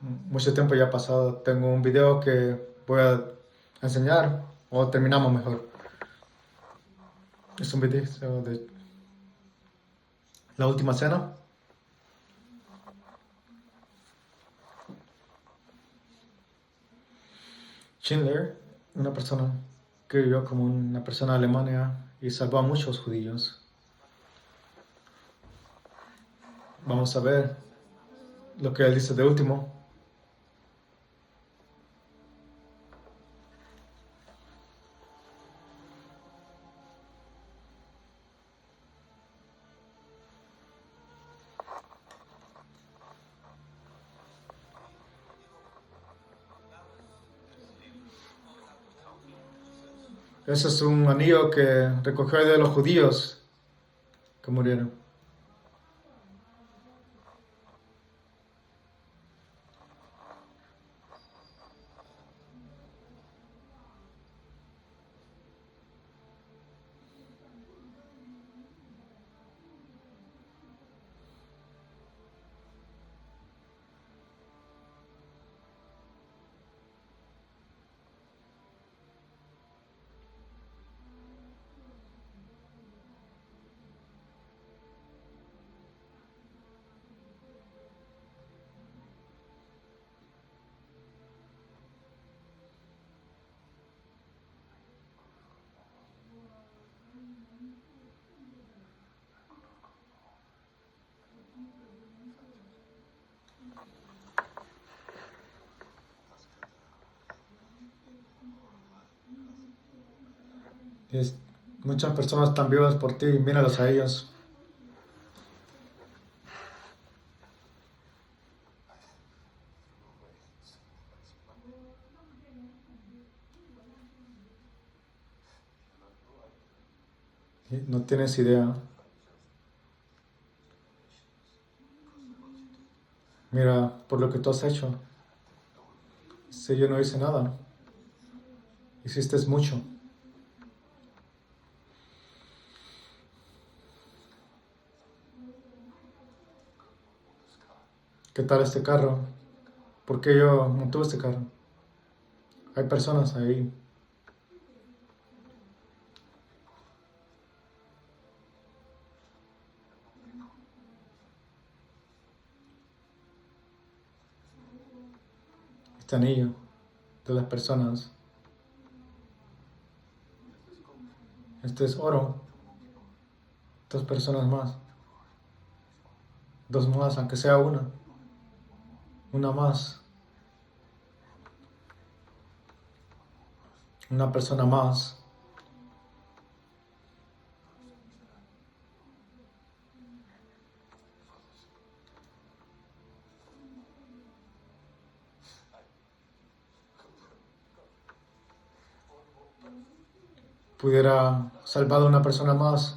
Mucho tiempo ya ha pasado. Tengo un video que voy a enseñar, o terminamos mejor. Es un video de la última cena. Schindler, una persona que vivió como una persona de Alemania y salvó a muchos judíos. Vamos a ver lo que él dice de último. Ese es un anillo que recogió de los judíos que murieron. Muchas personas están vivas por ti, míralos a ellos. No tienes idea. Mira, por lo que tú has hecho. Si yo no hice nada, hiciste mucho. ¿Qué tal este carro? ¿Por qué yo no tuve este carro? Hay personas ahí. Este anillo de las personas. Este es oro. 2 personas más. 2 más, aunque sea una. Una más. Una persona más. Pudiera salvar a una persona más.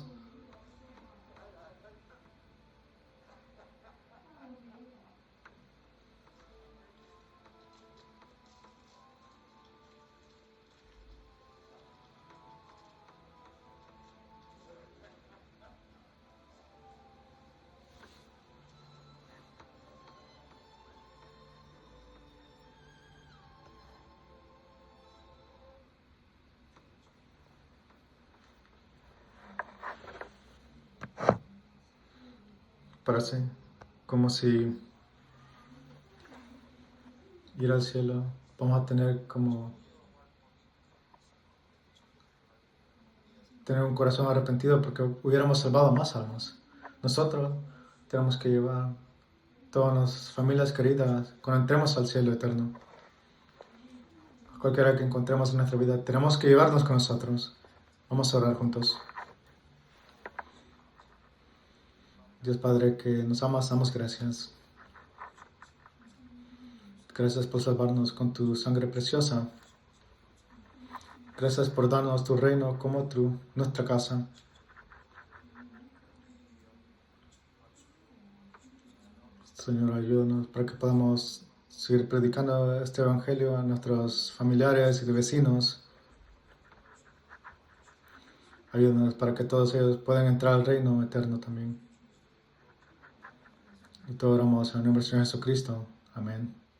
Parece como si ir al cielo vamos a tener un corazón arrepentido porque hubiéramos salvado más almas. Nosotros tenemos que llevar todas las familias queridas cuando entremos al cielo eterno. Cualquiera que encontremos en nuestra vida, tenemos que llevarnos con nosotros. Vamos a orar juntos. Dios Padre, que nos amas, damos gracias. Gracias por salvarnos con tu sangre preciosa. Gracias por darnos tu reino como nuestra casa. Señor, ayúdanos para que podamos seguir predicando este evangelio a nuestros familiares y vecinos. Ayúdanos para que todos ellos puedan entrar al reino eterno también. Y todo oramos en el nombre del Señor Jesucristo. Amén.